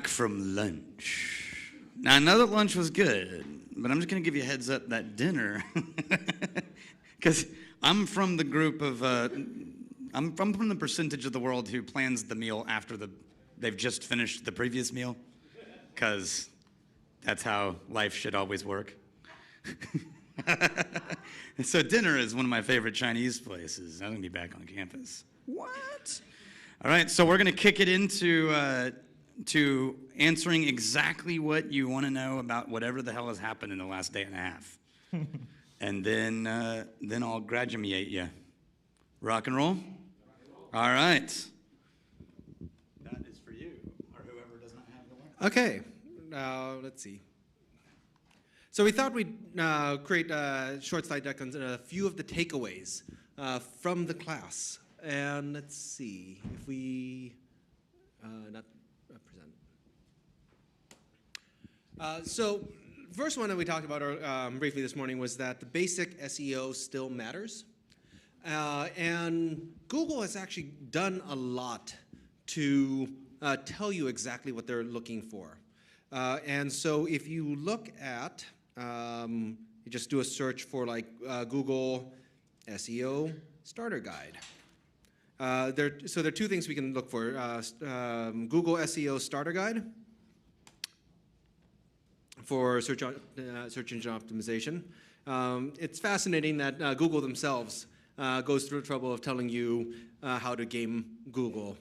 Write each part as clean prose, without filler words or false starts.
from lunch. Now, I know that lunch was good, but I'm just going to give you a heads up that dinner, because I'm from the group of, I'm from the percentage of the world who plans the meal after they've just finished the previous meal, because that's how life should always work. So dinner is one of my favorite Chinese places. I'm going to be back on campus. What? All right, so we're going to kick it into to answering exactly what you want to know about whatever the hell has happened in the last day and a half. And then I'll graduate you. Rock and roll? All right. That is for you, or whoever does not have the word. Okay, now let's see. So we thought we'd create a short slide deck on a few of the takeaways from the class. And let's see if we not present. So first one that we talked about briefly this morning was that the basic SEO still matters. And Google has actually done a lot to tell you exactly what they're looking for. And so if you look at, you just do a search for like Google SEO Starter Guide. So there are two things we can look for. Google SEO Starter Guide for search engine optimization. It's fascinating that Google themselves goes through the trouble of telling you how to game Google.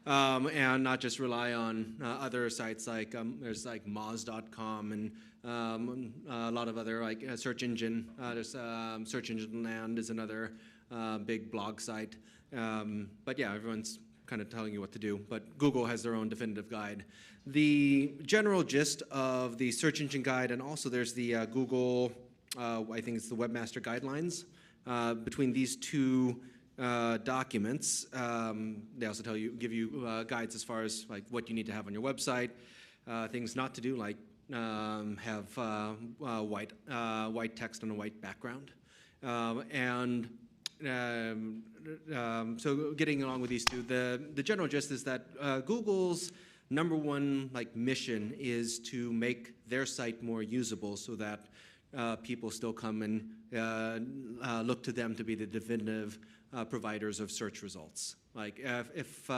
And not just rely on other sites like there's like Moz.com and a lot of other like search engine. There's Search Engine Land is another big blog site. But yeah, everyone's kind of telling you what to do. But Google has their own definitive guide. The general gist of the search engine guide, and also there's the Google, I think it's the Webmaster Guidelines. Between these two documents, they also give you guides as far as like what you need to have on your website, things not to do, like have white text on a white background, so getting along with these two, the general gist is that Google's number one like mission is to make their site more usable, so that people still come and look to them to be the definitive providers of search results. Like if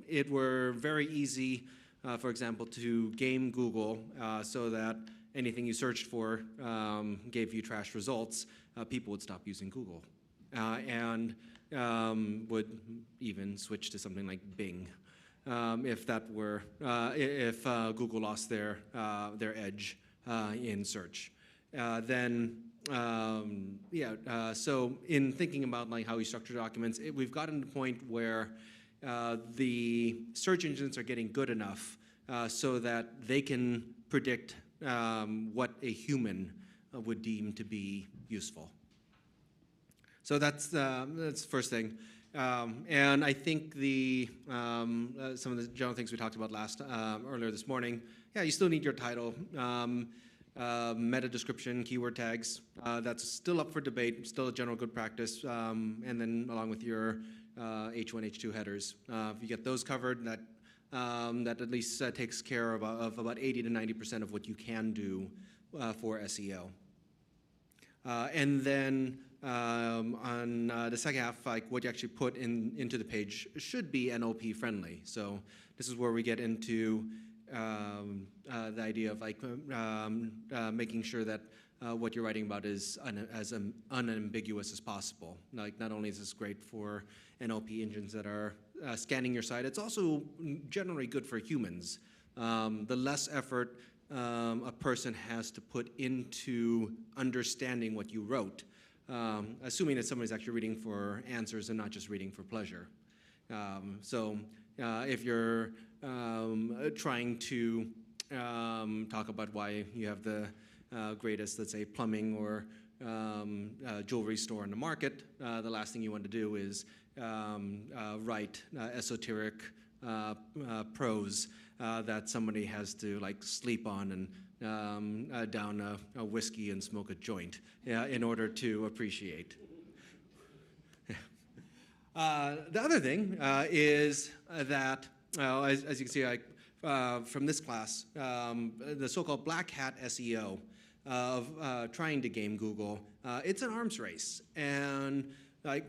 it were very easy, for example, to game Google so that anything you searched for gave you trash results, people would stop using Google and would even switch to something like Bing if that were if Google lost their edge in search. So in thinking about like how we structure documents, we've gotten to the point where the search engines are getting good enough so that they can predict what a human would deem to be useful. So that's the first thing. And I think some of the general things we talked about earlier this morning, yeah, you still need your title. Meta description, keyword tags, that's still up for debate, still a general good practice, and then along with your H1, H2 headers. If you get those covered, that at least takes care of about 80 to 90% of what you can do for SEO. And then on the second half, like what you actually put into the page should be NLP-friendly. So this is where we get into the idea of like making sure that what you're writing about is as unambiguous as possible. Like not only is this great for NLP engines that are scanning your site, it's also generally good for humans. The less effort a person has to put into understanding what you wrote, assuming that somebody's actually reading for answers and not just reading for pleasure. So if you're trying to talk about why you have the greatest, let's say, plumbing or jewelry store in the market, the last thing you want to do is write esoteric prose that somebody has to like sleep on and down a whiskey and smoke a joint in order to appreciate. The other thing is that, as you can see, from this class, the so-called black hat SEO of trying to game Google. It's an arms race, and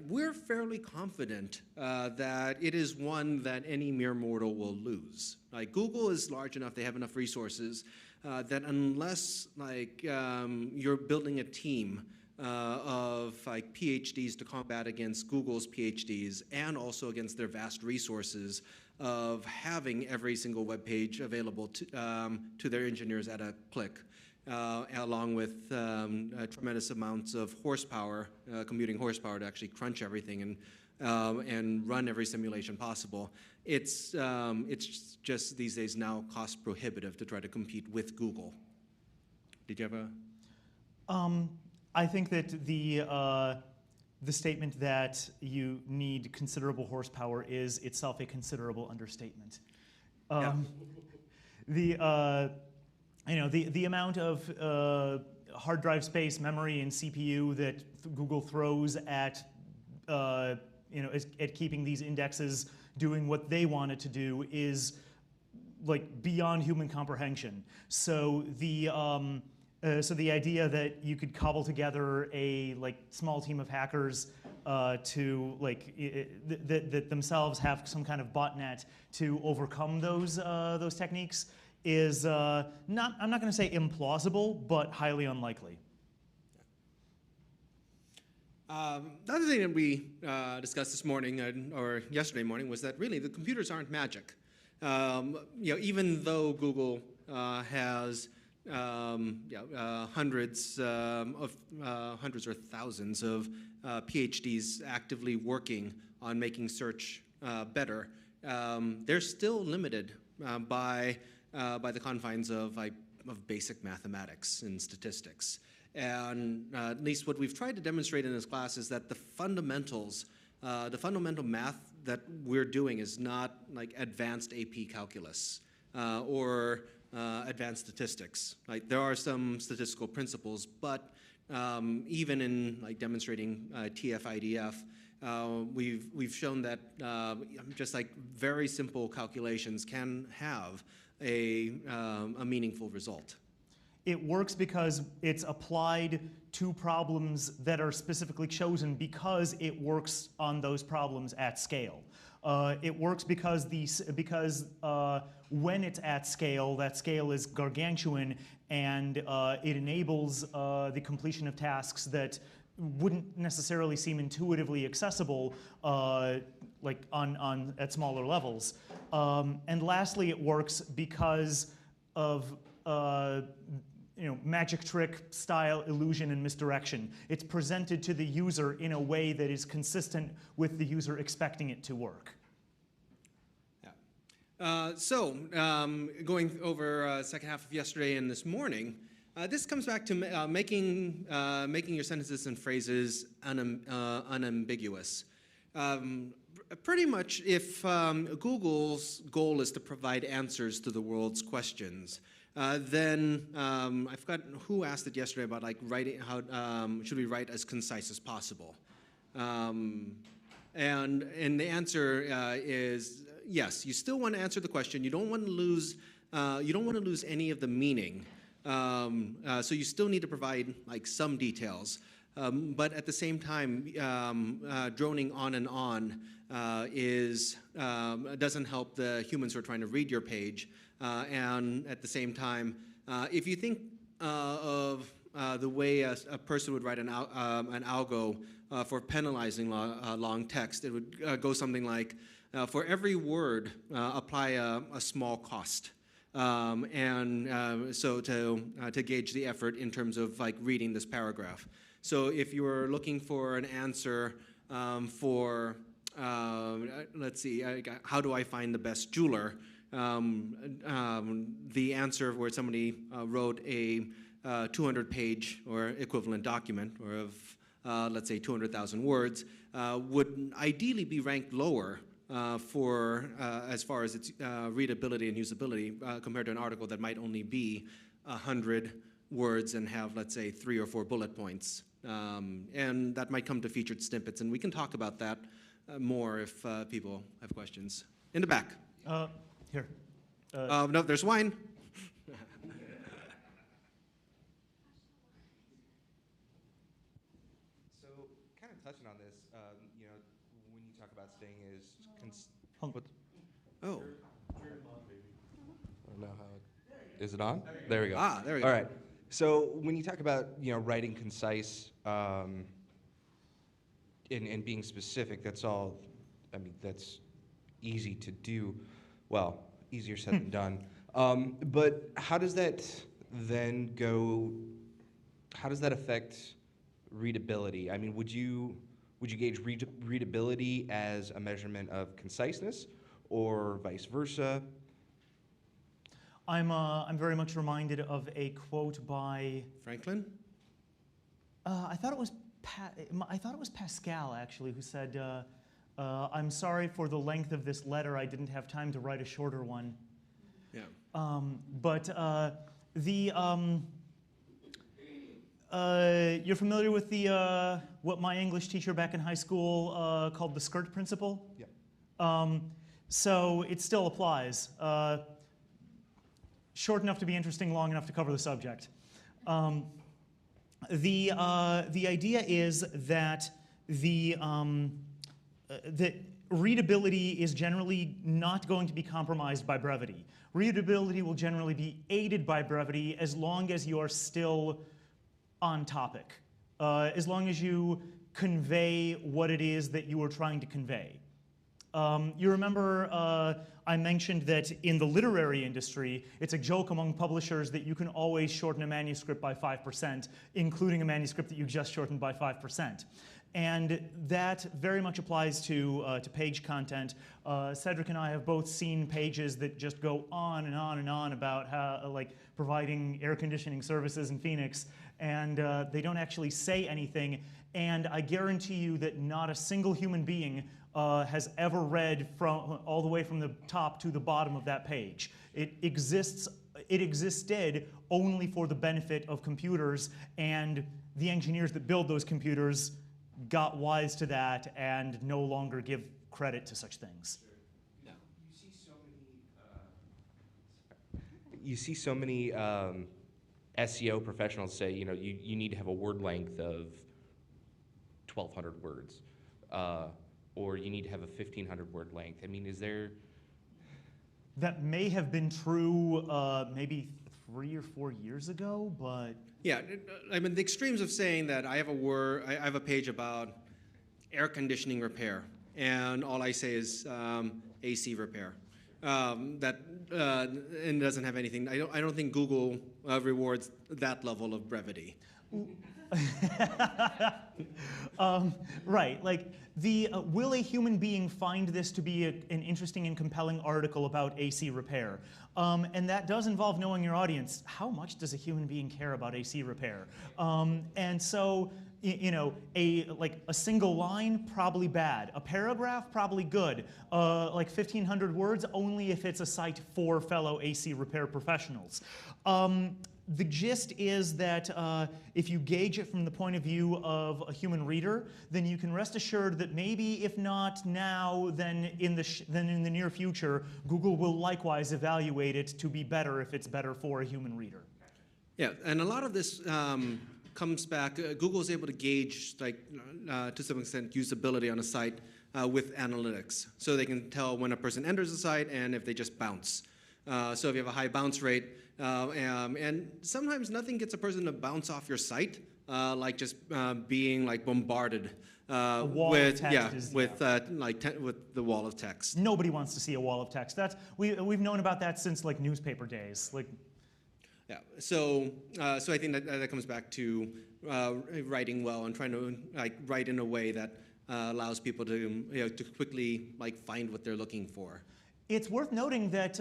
we're fairly confident that it is one that any mere mortal will lose. Google is large enough; they have enough resources that unless you're building a team of PhDs to combat against Google's PhDs and also against their vast resources of having every single web page available to their engineers at a click, along with tremendous amounts of horsepower, computing horsepower to actually crunch everything and run every simulation possible. It's just these days now cost prohibitive to try to compete with Google. Did you have a? I think that the statement that you need considerable horsepower is itself a considerable understatement. Yeah. The amount of hard drive space, memory, and CPU that Google throws at at keeping these indexes doing what they want it to do is beyond human comprehension. So the idea that you could cobble together a small team of hackers to that themselves have some kind of botnet to overcome those techniques is not, I'm not going to say implausible, but highly unlikely. The other thing that we discussed this morning or yesterday morning was that really the computers aren't magic. Even though Google has hundreds or thousands of PhDs actively working on making search better, they're still limited by the confines of basic mathematics and statistics. And at least what we've tried to demonstrate in this class is that the fundamental math that we're doing is not advanced AP calculus or advanced statistics. There are some statistical principles, but even in demonstrating TF-IDF, we've shown that just very simple calculations can have a meaningful result. It works because it's applied to problems that are specifically chosen because it works on those problems at scale. It works because when it's at scale, that scale is gargantuan, and it enables the completion of tasks that wouldn't necessarily seem intuitively accessible at smaller levels. And lastly, it works because of magic trick style illusion and misdirection. It's presented to the user in a way that is consistent with the user expecting it to work. Going over second half of yesterday and this morning, this comes back to making your sentences and phrases unambiguous. Pretty much, if Google's goal is to provide answers to the world's questions, then I forgot who asked it yesterday about writing. How should we write as concise as possible? And the answer is yes. You still want to answer the question. You don't want to lose. You don't want to lose any of the meaning. So you still need to provide some details. But at the same time, droning on and on doesn't help the humans who are trying to read your page. And at the same time, if you think of the way a person would write an algo for penalizing long text, it would go something like, for every word, apply a small cost. So to gauge the effort in terms of reading this paragraph. So if you were looking for an answer for, let's see, how do I find the best jeweler? The answer where somebody wrote a 200-page or equivalent document, or of let's say 200,000 words, would ideally be ranked lower for as far as its readability and usability compared to an article that might only be 100 words and have, let's say, 3 or 4 bullet points. And that might come to featured snippets, and we can talk about that more if people have questions. In the back. Here. No, there's wine. So, kind of touching on this, you know, when you talk about staying is, Oh. I don't know how. Is it on? There we go. Ah, there we go. All right. So when you talk about writing concise and being specific, that's all. I mean, that's easy to do. Well, easier said than done. But how does that then go? How does that affect readability? I mean, would you gauge readability as a measurement of conciseness, or vice versa? I'm very much reminded of a quote by Franklin? I thought it was Pascal actually who said, "I'm sorry for the length of this letter. I didn't have time to write a shorter one." Yeah. You're familiar with the what my English teacher back in high school called the skirt principle? Yeah. So it still applies. Short enough to be interesting, long enough to cover the subject. The idea is that that readability is generally not going to be compromised by brevity. Readability will generally be aided by brevity as long as you are still on topic, as long as you convey what it is that you are trying to convey. You remember I mentioned that in the literary industry, it's a joke among publishers that you can always shorten a manuscript by 5%, including a manuscript that you just shortened by 5%. And that very much applies to page content. Cedric and I have both seen pages that just go on and on and on about how, like, providing air conditioning services in Phoenix, and they don't actually say anything. And I guarantee you that not a single human being has ever read from all the way from the top to the bottom of that page. It existed only for the benefit of computers, and the engineers that build those computers got wise to that and no longer give credit to such things. No. You see so many SEO professionals say, you need to have a word length of 1,200 words. Or you need to have a 1,500 word length. I mean, is there... That may have been true maybe 3 or 4 years ago, but... Yeah, I mean, the extremes of saying that I have a page about air conditioning repair, and all I say is AC repair. And it doesn't have anything. I don't think Google rewards that level of brevity. Right, like will a human being find this to be an interesting and compelling article about AC repair? And that does involve knowing your audience. How much does a human being care about AC repair? And so, a single line, probably bad. A paragraph, probably good. Like 1,500 words, only if it's a site for fellow AC repair professionals. The gist is that if you gauge it from the point of view of a human reader, then you can rest assured that maybe, if not now, then in the near future, Google will likewise evaluate it to be better if it's better for a human reader. Yeah, and a lot of this comes back. Google is able to gauge, to some extent, usability on a site with analytics, so they can tell when a person enters the site and if they just bounce. So if you have a high bounce rate, and sometimes nothing gets a person to bounce off your site, like just being bombarded with the wall of text. Nobody wants to see a wall of text. We've known about that since newspaper days. Yeah. So I think that comes back to writing well and trying to write in a way that allows people to to quickly find what they're looking for. It's worth noting that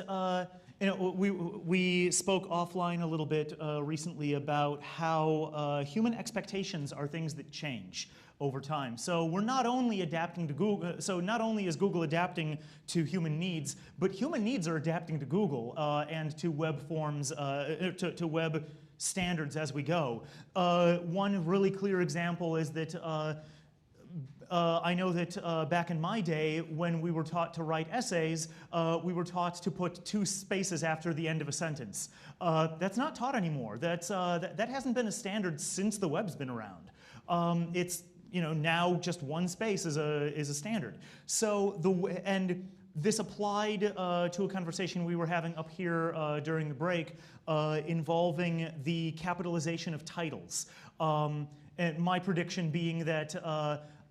we spoke offline a little bit recently about how human expectations are things that change over time. So we're not only adapting to Google. So not only is Google adapting to human needs, but human needs are adapting to Google and to web forms, to web standards as we go. One really clear example is that I know that back in my day, when we were taught to write essays, we were taught to put 2 spaces after the end of a sentence. That's not taught anymore. That hasn't been a standard since the web's been around. It's now just 1 space is a standard. So and this applied to a conversation we were having up here during the break involving the capitalization of titles. And my prediction being that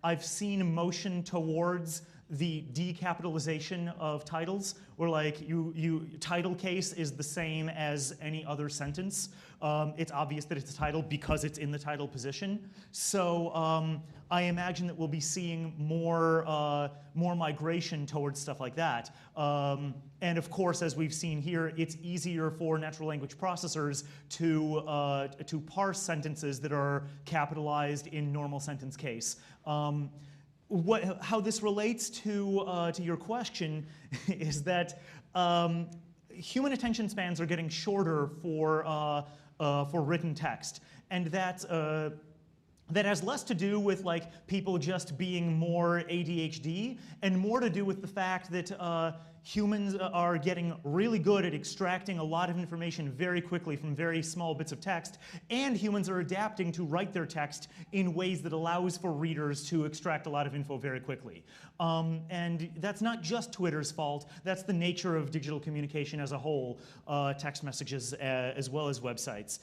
I've seen motion towards the decapitalization of titles, where like title case is the same as any other sentence. It's obvious that it's a title because it's in the title position. So I imagine that we'll be seeing more migration towards stuff like that. And of course, as we've seen here, it's easier for natural language processors to parse sentences that are capitalized in normal sentence case. How this relates to your question is that human attention spans are getting shorter for written text, and that has less to do with like people just being more ADHD and more to do with the fact that humans are getting really good at extracting a lot of information very quickly from very small bits of text, and humans are adapting to write their text in ways that allows for readers to extract a lot of info very quickly. And that's not just Twitter's fault, that's the nature of digital communication as a whole, text messages as well as websites.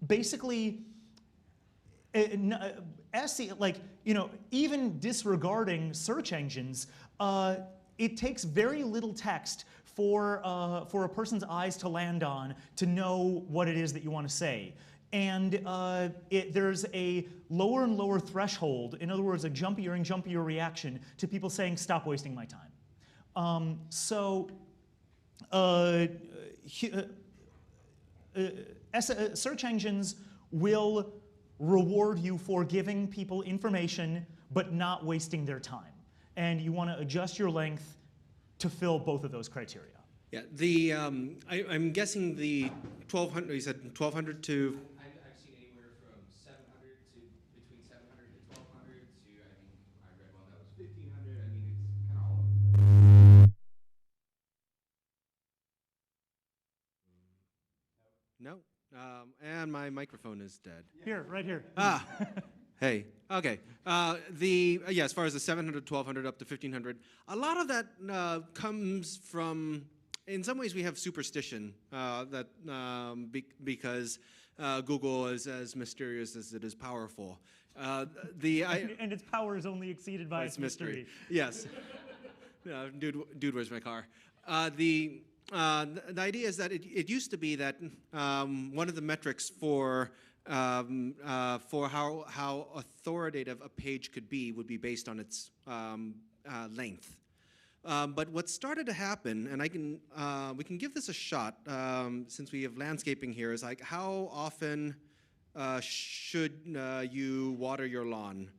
Basically, even disregarding search engines, it takes very little text for a person's eyes to land on to know what it is that you want to say. And there's a lower and lower threshold, in other words, a jumpier and jumpier reaction to people saying, "Stop wasting my time." Search engines will reward you for giving people information but not wasting their time. And you want to adjust your length to fill both of those criteria. Yeah, I'm guessing the 1200, you said 1200 to... I've seen anywhere from 700 to between 700 and 1200 to, I read one that was 1500. It's kind of all over the place. No? And my microphone is dead. Here, right here. Hey, okay. As far as the 700, 1200 up to 1500, a lot of that comes from, in some ways we have superstition because Google is as mysterious as it is powerful. And its power is only exceeded by its mystery. Yes. Dude, where's my car? The idea is that it used to be that one of the metrics for how authoritative a page could be would be based on its length. But what started to happen, and we can give this a shot since we have landscaping here, is like how often should you water your lawn?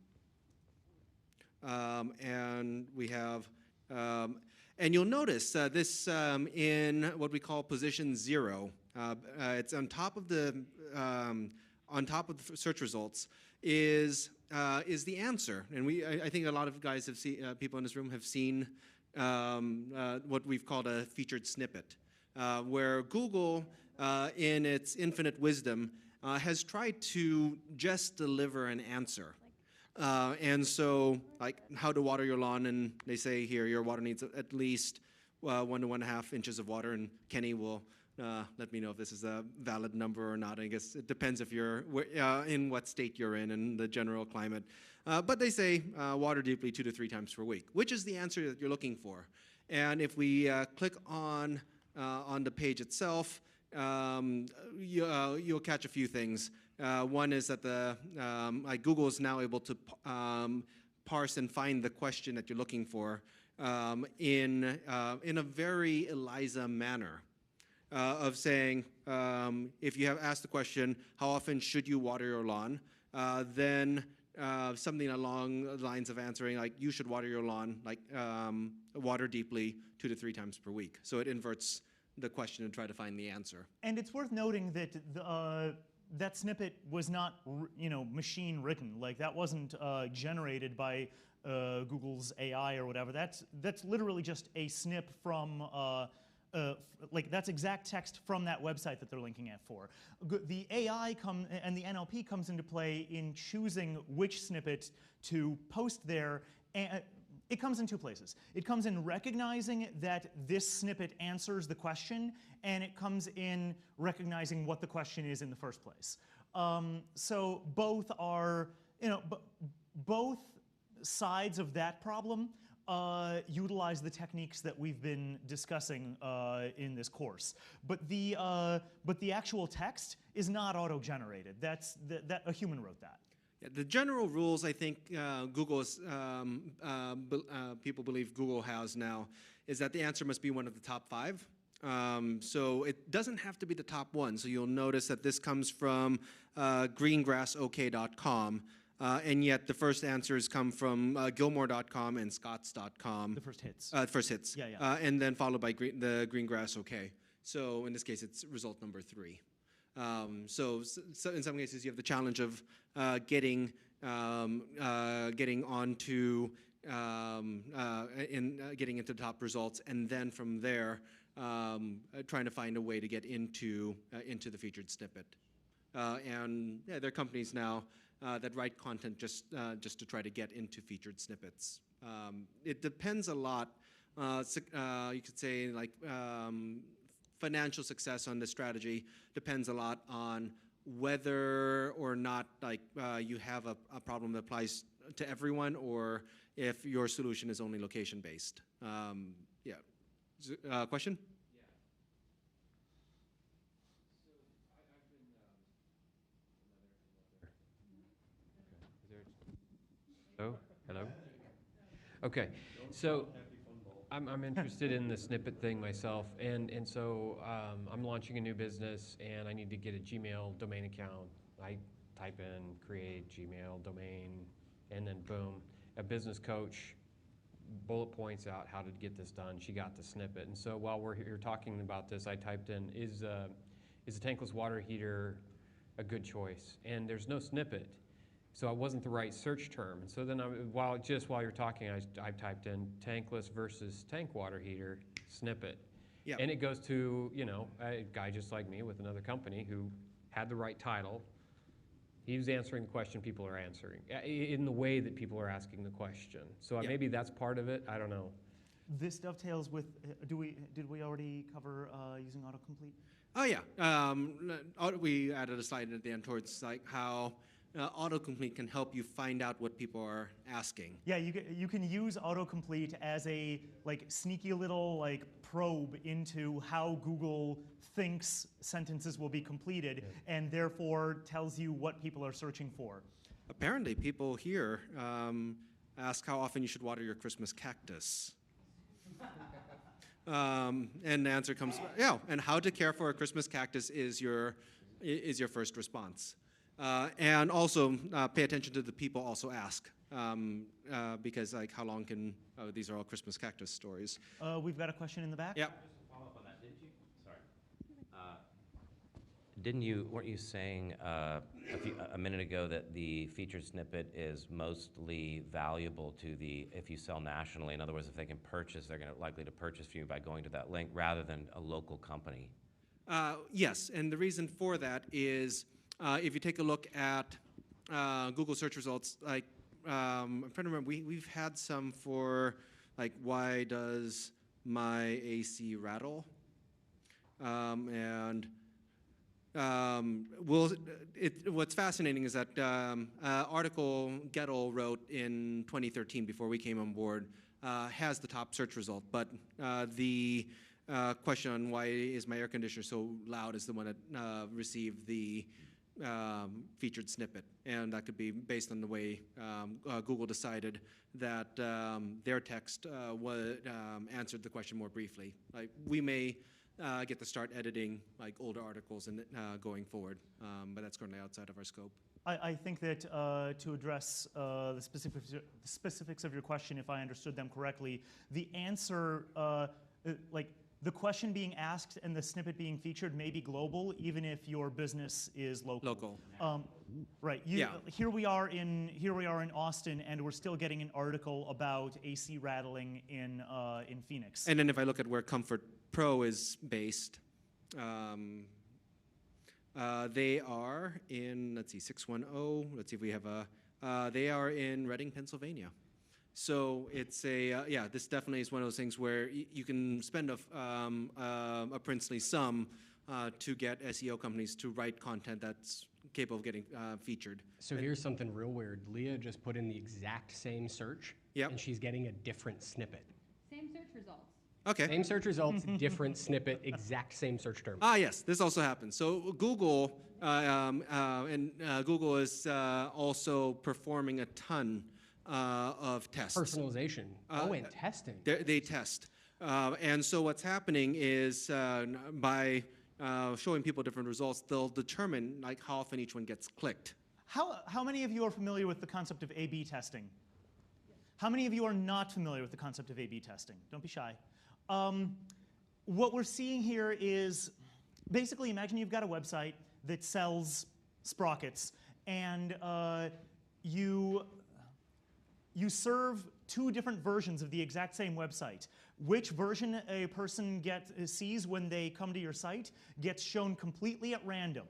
And we have. And you'll notice this in what we call position 0. It's on top of the search results is the answer. And I think a lot of guys have seen, people in this room have seen what we've called a featured snippet, where Google, in its infinite wisdom, has tried to just deliver an answer. And so, like, how to water your lawn, and they say here, your water needs at least 1 to 1.5 inches of water, and Kenny will let me know if this is a valid number or not. I guess it depends if you're in what state you're in and the general climate. But they say water deeply 2 to 3 times per week, which is the answer that you're looking for. And if we click on the page itself, you'll catch a few things. One is that Google is now able to parse and find the question that you're looking for in a very Eliza manner of saying, if you have asked the question, how often should you water your lawn, then something along the lines of answering, like, you should water your lawn, like water deeply 2 to 3 times per week. So it inverts the question and try to find the answer. And it's worth noting that that snippet was not, machine written. Like that wasn't generated by Google's AI or whatever. That's literally just a snip from. That's exact text from that website that they're linking at for. The AI and the NLP comes into play in choosing which snippet to post there. And it comes in two places. It comes in recognizing that this snippet answers the question, and it comes in recognizing what the question is in the first place. So both are, both sides of that problem utilize the techniques that we've been discussing in this course. But the actual text is not auto-generated. That a human wrote that. Yeah, the general rules I think people believe Google has now is that the answer must be one of the top 5. So it doesn't have to be the top one. So you'll notice that this comes from greengrassok.com. And yet the first answers come from Gilmore.com and Scotts.com. The first hits. First hits. Yeah. And then followed by the Greengrass OK. So in this case, it's result number 3. So in some cases, you have the challenge of getting onto getting into the top results, and then from there, trying to find a way to get into the featured snippet. And yeah, there are companies now that write content just to try to get into featured snippets. It depends a lot. You could say like financial success on this strategy depends a lot on whether or not like you have a problem that applies to everyone, or if your solution is only location based. Yeah. Question? Hello? Okay, so I'm interested in the snippet thing myself, and so I'm launching a new business, and I need to get a Gmail domain account. I type in create Gmail domain, and then boom, a business coach bullet points out how to get this done. She got the snippet, and so while we're here talking about this, I typed in, is a tankless water heater a good choice? And there's no snippet. So it wasn't the right search term. So then while you're talking, I typed in tankless versus tank water heater snippet. Yeah. And it goes to, a guy just like me with another company who had the right title. He was answering the question people are answering in the way that people are asking the question. So maybe that's part of it. I don't know. This dovetails with, did we already cover using autocomplete? Oh yeah, we added a slide at the end towards like how autocomplete can help you find out what people are asking. Yeah, you can use autocomplete as a sneaky little probe into how Google thinks sentences will be completed, and therefore tells you what people are searching for. Apparently, people here ask how often you should water your Christmas cactus. And the answer comes, and how to care for a Christmas cactus is your first response. And also pay attention to the people also ask, because how long can, these are all Christmas cactus stories. We've got a question in the back. Yeah. Just to follow up on that, weren't you saying a minute ago that the featured snippet is mostly valuable to if you sell nationally? In other words, if they can purchase, they're likely to purchase from you by going to that link rather than a local company. Yes, and the reason for that is if you take a look at Google search results, I'm trying to remember, we've had some for why does my AC rattle? What's fascinating is that article Gettle wrote in 2013 before we came on board has the top search result, but the question on why is my air conditioner so loud is the one that received the featured snippet, and that could be based on the way Google decided that their text answered the question more briefly. We may get to start editing older articles and going forward, but that's currently outside of our scope. I think that to address the specifics of your question, if I understood them correctly, the answer, the question being asked and the snippet being featured may be global, even if your business is local. Right. Here we are in Austin, and we're still getting an article about AC rattling in Phoenix. And then if I look at where Comfort Pro is based, they are in, let's see, 610. Let's see if we have they are in Reading, Pennsylvania. So it's this definitely is one of those things where you can spend a princely sum to get SEO companies to write content that's capable of getting featured. So here's something real weird. Leah just put in the exact same search, and she's getting a different snippet. Same search results. Okay. Same search results, different snippet, exact same search term. Yes, this also happens. So Google Google is also performing a ton of tests. Personalization. And testing. They test. And so what's happening is by showing people different results, they'll determine like how often each one gets clicked. How many of you are familiar with the concept of A/B testing? How many of you are not familiar with the concept of A/B testing? Don't be shy. What we're seeing here is basically imagine you've got a website that sells sprockets, and you serve two different versions of the exact same website. Which version a person sees when they come to your site gets shown completely at random.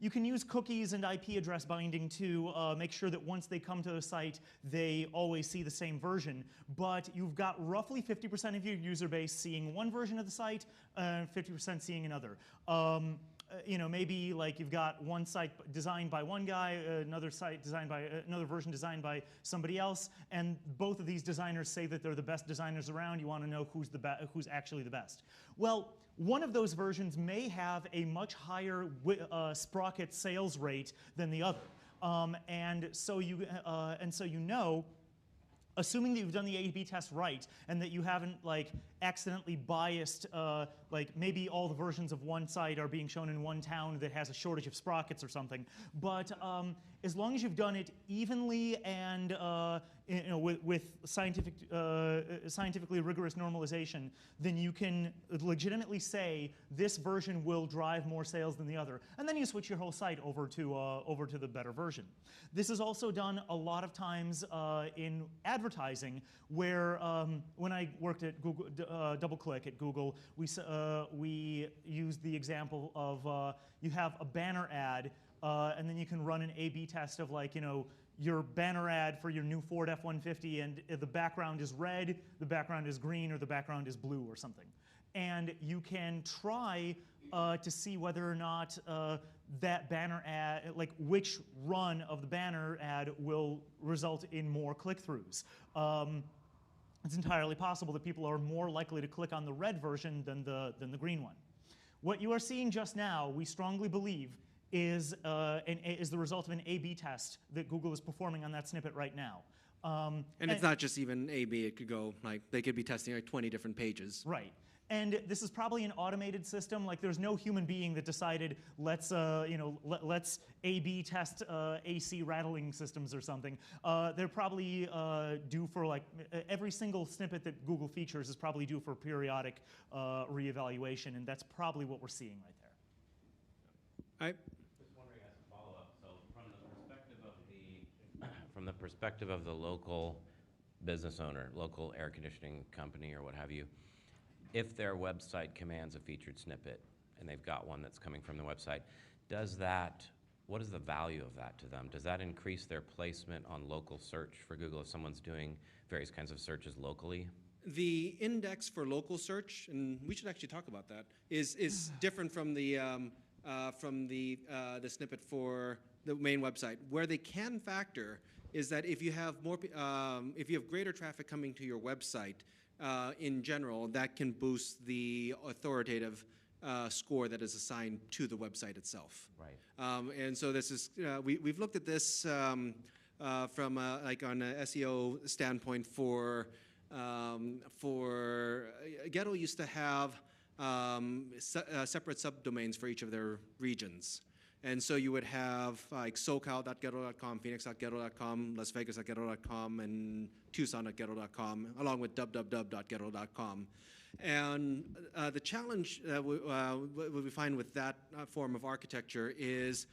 You can use cookies and IP address binding to make sure that once they come to the site, they always see the same version. But you've got roughly 50% of your user base seeing one version of the site and 50% seeing another. Maybe like you've got one site designed by one guy, another version designed by somebody else, and both of these designers say that they're the best designers around. You want to know who's actually the best. Well, one of those versions may have a much higher sprocket sales rate than the other, and so you know. Assuming that you've done the A/B test right and that you haven't like accidentally biased, like maybe all the versions of one site are being shown in one town that has a shortage of sprockets or something. But as long as you've done it evenly and with scientifically rigorous normalization, then you can legitimately say this version will drive more sales than the other, and then you switch your whole site over to the better version. This is also done a lot of times in advertising, where when I worked at Google, DoubleClick at Google, we used the example of you have a banner ad, and then you can run an A/B test of your banner ad for your new Ford F-150, and the background is red, the background is green, or the background is blue or something. And you can try to see whether or not that banner ad, like which run of the banner ad will result in more click-throughs. It's entirely possible that people are more likely to click on the red version than the green one. What you are seeing just now, we strongly believe, is the result of an A/B test that Google is performing on that snippet right now. And it's not just even A/B. It could go they could be testing 20 different pages. Right. And this is probably an automated system. Like there's no human being that decided let's A/B test AC rattling systems or something. They're probably due for every single snippet that Google features is probably due for periodic reevaluation, and that's probably what we're seeing right there. Just wondering as a follow-up, so from the perspective of the local business owner, local air conditioning company or what have you, if their website commands a featured snippet and they've got one that's coming from the website, what is the value of that to them? Does that increase their placement on local search for Google if someone's doing various kinds of searches locally? The index for local search, and we should actually talk about that, is different from the snippet for the main website. Where they can factor is that if you have greater traffic coming to your website, in general, that can boost the authoritative score that is assigned to the website itself. Right. And so this is we've looked at this from on an SEO standpoint for Gettle used to have separate subdomains for each of their regions. And so you would have SoCal.Gettle.com, Phoenix.Gettle.com, Las Vegas.Gettle.com, and Tucson.Gettle.com, along with www.Gettle.com. And the challenge we find with that form of architecture is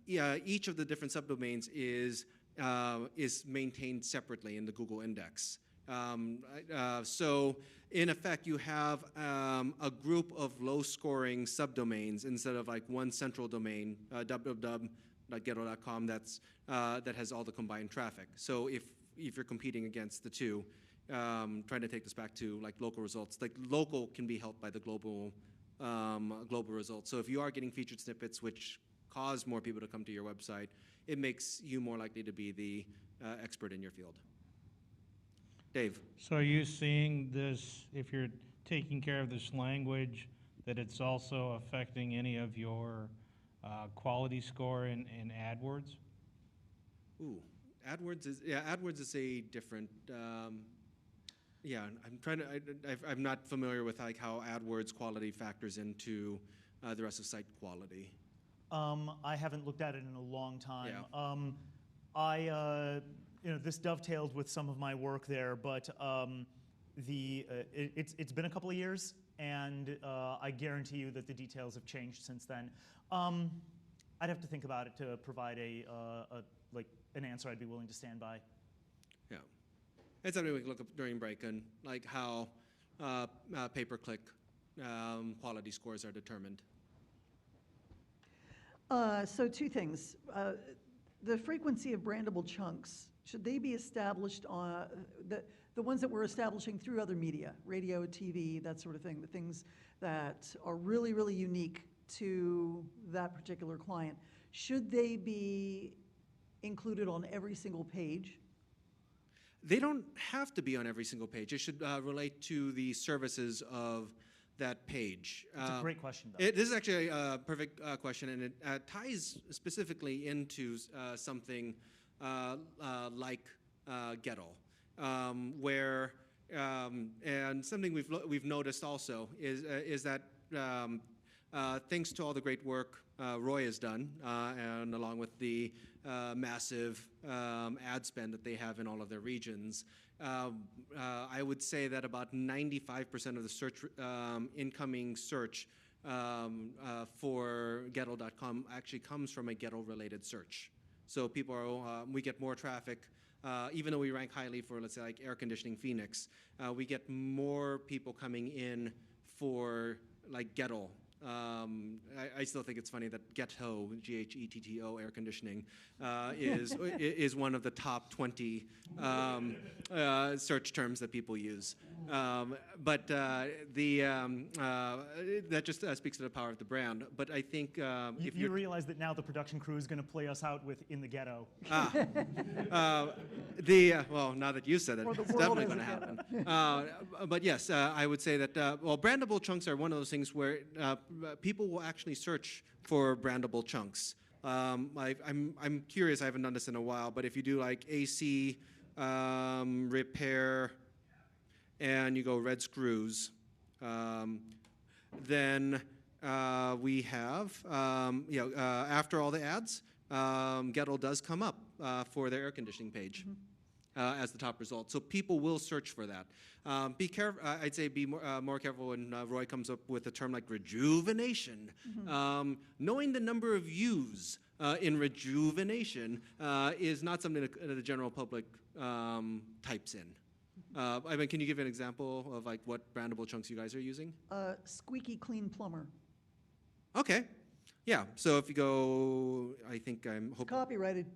each of the different subdomains is maintained separately in the Google index. So in effect, you have a group of low-scoring subdomains instead of like one central domain, www.ghetto.com, that has all the combined traffic. So if you're competing against the two, trying to take this back to like local results, like local can be helped by the global results. So if you are getting featured snippets which cause more people to come to your website, it makes you more likely to be the expert in your field. Dave. So are you seeing this, if you're taking care of this language, that it's also affecting any of your quality score in AdWords? Ooh, AdWords is a different. I'm not familiar with like how AdWords quality factors into the rest of site quality. I haven't looked at it in a long time. Yeah. This dovetails with some of my work there, but it's been a couple of years, and I guarantee you that the details have changed since then. I'd have to think about it to provide an answer I'd be willing to stand by. Yeah, it's something we can look up during break and like how pay-per-click quality scores are determined. So two things. The frequency of brandable chunks, should they be established on the ones that we're establishing through other media, radio, TV, that sort of thing, the things that are really, really unique to that particular client, should they be included on every single page? They don't have to be on every single page. It should relate to the services of that page. It's a great question, though. This is actually a perfect question, and it ties specifically into something like Gettle, where and something we've noticed also is that thanks to all the great work Roy has done, and along with the massive ad spend that they have in all of their regions, I would say that about 95% of the search incoming search for Gettle.com actually comes from a Gettle-related search. So people are we get more traffic. Even though we rank highly for, let's say, like air conditioning Phoenix, we get more people coming in for like Gettle. I still think it's funny that Ghetto, Ghetto, air conditioning, is one of the top 20 search terms that people use. But that just speaks to the power of the brand. But I think if you realize that now the production crew is going to play us out with "In the Ghetto." Well, now that you said it, it's definitely going to happen. But yes, I would say that brandable chunks are one of those things where people will actually search for brandable chunks. I'm curious. I haven't done this in a while, but if you do like AC repair, and you go red screws, then we have after all the ads, Gettle does come up for their air conditioning page. As the top result. So people will search for that. Be careful. I'd say be more careful when Roy comes up with a term like rejuvenation. Knowing the number of views in rejuvenation is not something that the general public types in. I mean, can you give an example of like what brandable chunks you guys are using? Squeaky clean plumber. Okay. Yeah. So if you go, I think I'm hoping. Copyrighted.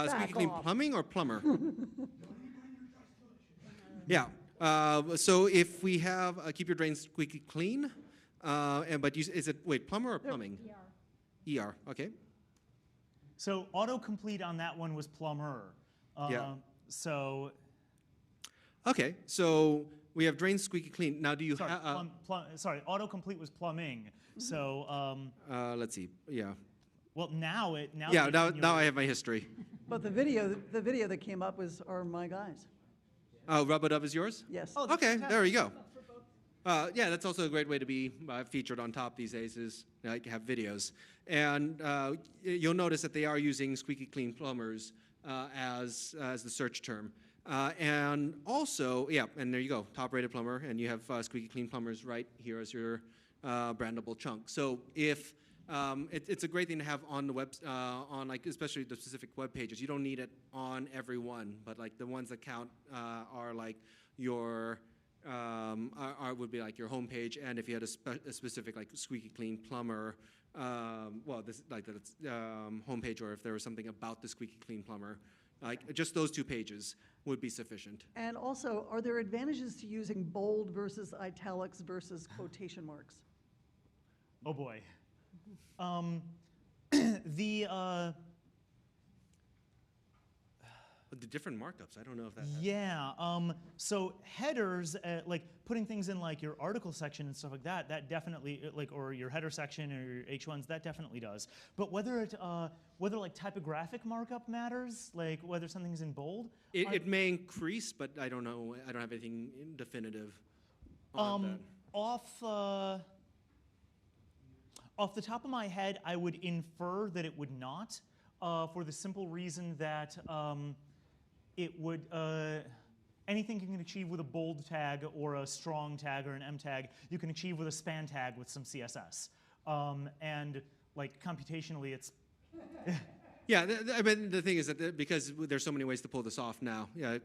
Squeaky clean off. plumbing or plumber? Yeah. So if we have keep your drains squeaky clean, is it plumber or plumbing? ER. Okay. So autocomplete on that one was plumber. Yeah. So. Okay. So we have drains squeaky clean. Now, do you have? Sorry, autocomplete was plumbing. So. Let's see. Yeah. Well, now. Yeah. Now I have my history. But the video that came up are my guys. Oh, Rub-a-Dub is yours? Yes. Oh, Okay, there you go. Yeah, that's also a great way to be featured on top these days is like have videos. And you'll notice that they are using squeaky clean plumbers as the search term. And also, yeah, and there you go, top-rated plumber, and you have squeaky clean plumbers right here as your brandable chunk. So if it's a great thing to have on the web, on like especially the specific web pages. You don't need it on every one, but like the ones that count are like your would be like your homepage, and if you had a specific like squeaky clean plumber, well, this like that's homepage, or if there was something about the squeaky clean plumber, like just those 2 pages would be sufficient. And also, are there advantages to using bold versus italics versus quotation marks? Oh boy. The different markups, I don't know if that. Yeah. So headers, like putting things in like your article section and stuff like that, that definitely like, or your header section or your H1s, that definitely does. But whether like typographic markup matters, like whether something's in bold, It may increase, but I don't know. I don't have anything definitive on that. Off the top of my head, I would infer that it would not, for the simple reason that it would, anything you can achieve with a bold tag or a strong tag or an M tag, you can achieve with a span tag with some CSS. And like computationally, it's... Yeah, I mean, the thing is that because there's so many ways to pull this off now, yeah,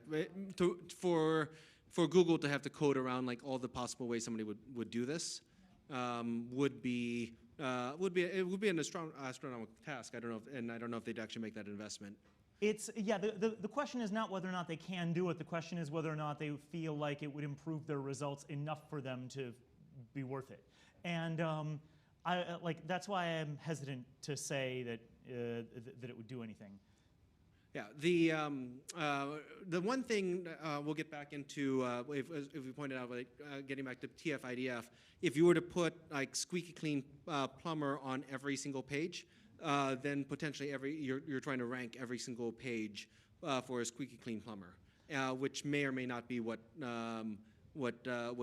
for Google to have to code around like all the possible ways somebody would do this would be an astronomical task. I don't know, I don't know if they'd actually make that investment. It's, yeah, the question is not whether or not they can do it. The question is whether or not they feel like it would improve their results enough for them to be worth it. And that's why I'm hesitant to say that that it would do anything. Yeah, the one thing we'll get back into, if we pointed out, like, getting back to TF-IDF, if you were to put like squeaky clean plumber on every single page, then potentially you're trying to rank every single page for a squeaky clean plumber, which may or may not be what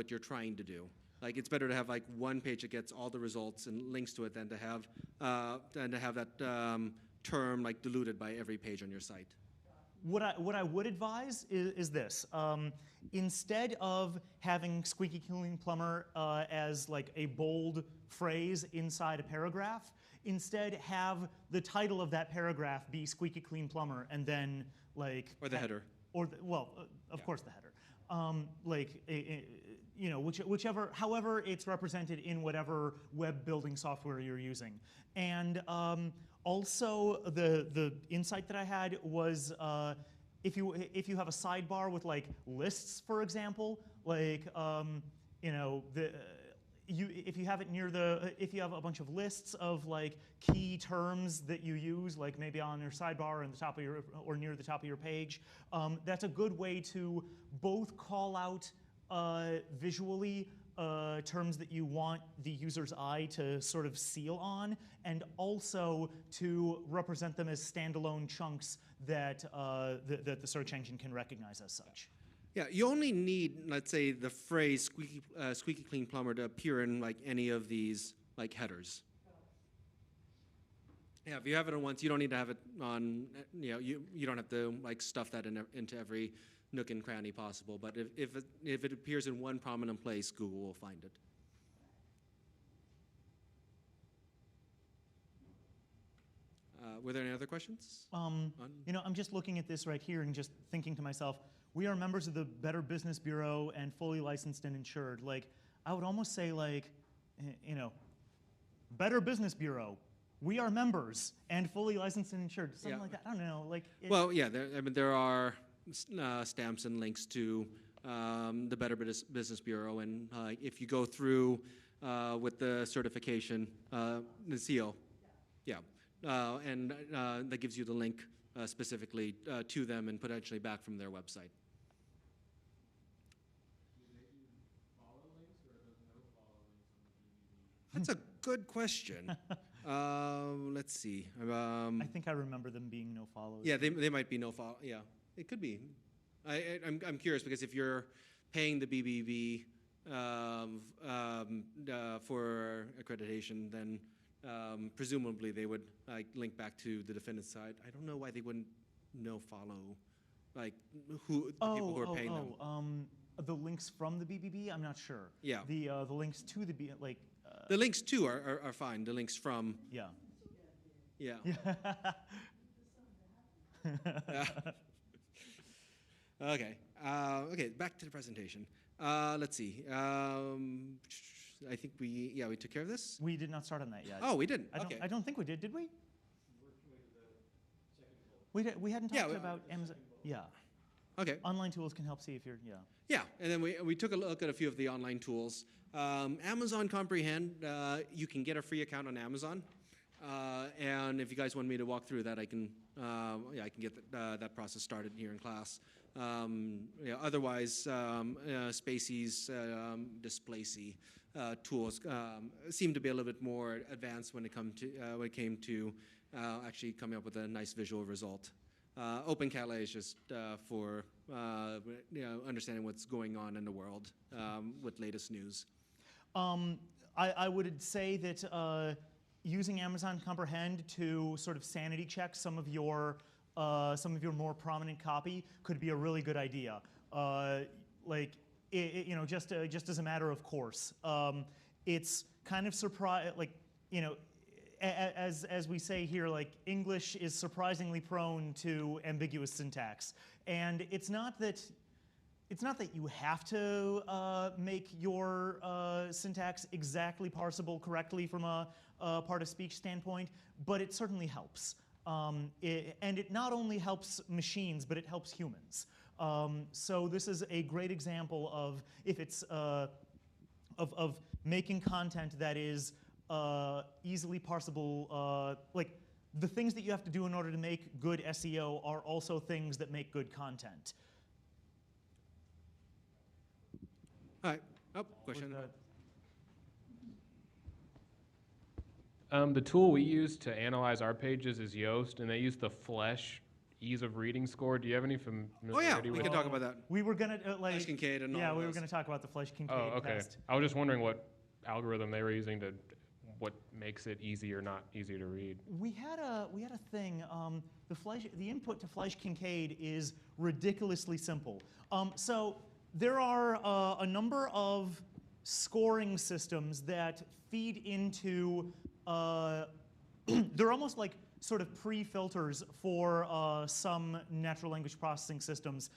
you're trying to do. Like, it's better to have like one page that gets all the results and links to it than to have that term like diluted by every page on your site. What I would advise is this. Instead of having squeaky clean plumber as like a bold phrase inside a paragraph, instead have the title of that paragraph be squeaky clean plumber, and then like... Or the header. Or, of course the header. You know, whichever, however it's represented in whatever web building software you're using. And also, the insight that I had was if you have a sidebar with like lists, for example, like you know, if you have it near if you have a bunch of lists of like key terms that you use, like maybe on your sidebar and the top of your or near the top of your page, that's a good way to both call out visually terms that you want the user's eye to sort of seal on, and also to represent them as standalone chunks that that the search engine can recognize as such. Yeah, you only need, let's say, the phrase squeaky clean plumber to appear in like any of these like headers. Yeah, if you have it on once, you don't need to have it on. You know, you don't have to like stuff that into every nook and cranny possible. But if it appears in one prominent place, Google will find it. Were there any other questions? You know, I'm just looking at this right here and just thinking to myself, we are members of the Better Business Bureau and fully licensed and insured. Like, I would almost say like, you know, Better Business Bureau, we are members and fully licensed and insured. Something like that. I don't know. Like. Well, yeah. There are stamps and links to the Better Business Bureau, and if you go through with the certification, the seal, yeah, and that gives you the link specifically to them and potentially back from their website. That's a good question. Let's see. I think I remember them being no follows. Yeah, they might be no follow. Yeah, it could be. I'm curious because if you're paying the BBB for accreditation, then presumably they would link back to the defendant's side. I don't know why they wouldn't no follow like who the people who are paying them. The links from the BBB, I'm not sure. Yeah. The links to the The links to are fine. The links from. Yeah. Yeah. Okay. Okay. Back to the presentation. Let's see. I think we took care of this. We did not start on that yet. Oh, we didn't. I don't think we did we? We hadn't talked about Amazon. Yeah. Okay. Online tools can help see if you're, Yeah, and then we took a look at a few of the online tools. Amazon Comprehend, you can get a free account on Amazon. And if you guys want me to walk through that, I can get that process started here in class. Otherwise, Spacey's Displacey tools seem to be a little bit more advanced when it came to actually coming up with a nice visual result. OpenCala is just for understanding what's going on in the world with latest news. I would say that using Amazon Comprehend to sort of sanity check some of your more prominent copy could be a really good idea. Just as a matter of course, it's kind of as we say here, like English is surprisingly prone to ambiguous syntax, and it's not that you have to make your syntax exactly parsable correctly from a part of speech standpoint, but it certainly helps. And it not only helps machines, but it helps humans. So this is a great example of if it's of making content that is easily parsable. Like the things that you have to do in order to make good SEO are also things that make good content. All right. Oh, question. The tool we use to analyze our pages is Yoast, and they use the Flesh ease of reading score. Do you have any familiarity with we can talk about that. We were gonna Flesh Kincaid and all we were those. gonna talk about the Flesh Kincaid Oh, okay. test. I was just wondering what algorithm they were using what makes it easy or not easy to read. We had a thing. The input to Flesh Kincaid is ridiculously simple. So there are a number of scoring systems that feed into. They're almost like sort of pre-filters for some natural language processing systems.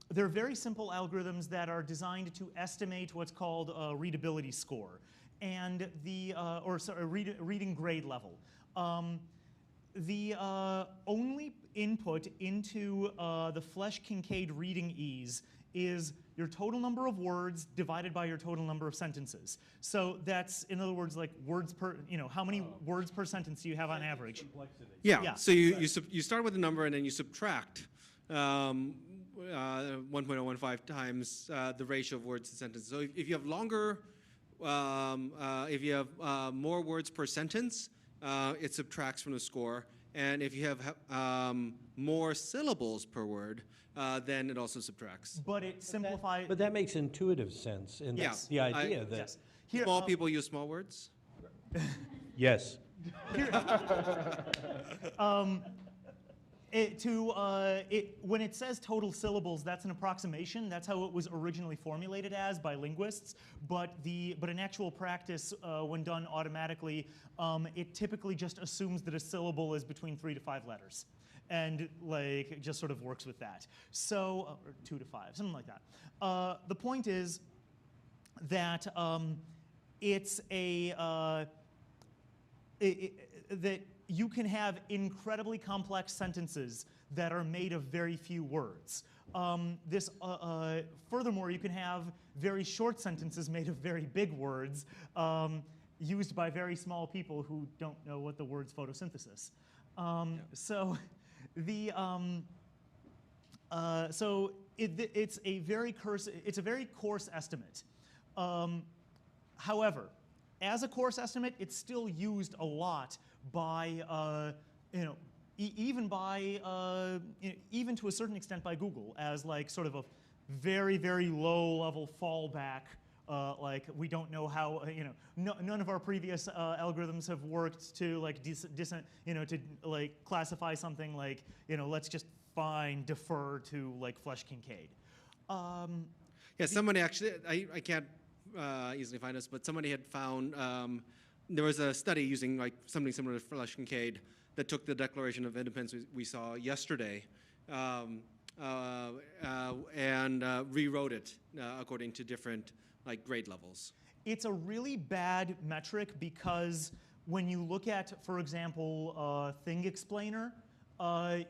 They're very simple algorithms that are designed to estimate what's called a readability score and reading grade level. The only input into the Flesh Kincaid reading ease is your total number of words divided by your total number of sentences. So that's, in other words, like words per, how many words per sentence do you have on average? Yeah. So you start with a number and then you subtract 1.015 times the ratio of words to sentences. So if you have longer, if you have more words per sentence, it subtracts from the score. And if you have more syllables per word, then it also subtracts. But it simplifies. But that makes intuitive sense, and that's the idea that yes. Here, small people use small words? yes. When it says total syllables, that's an approximation. That's how it was originally formulated as by linguists. But in actual practice, when done automatically, it typically just assumes that a syllable is between 3 to 5 letters, and it just sort of works with that. So, or 2 to 5, something like that. The point is that it's that you can have incredibly complex sentences that are made of very few words. Furthermore, you can have very short sentences made of very big words used by very small people who don't know what the word's photosynthesis. So it's a very coarse estimate. However, as a coarse estimate, it's still used a lot by, even to a certain extent by Google as like sort of a very, very low level fallback Like we don't know how, none of our previous algorithms have worked to like, to like classify something like, let's just defer to like Flesch Kincaid. Yeah, somebody actually, I can't easily find this, but somebody had found, there was a study using like something similar to Flesch Kincaid that took the Declaration of Independence we saw yesterday and rewrote it according to different like grade levels. It's a really bad metric because when you look at, for example, Thing Explainer,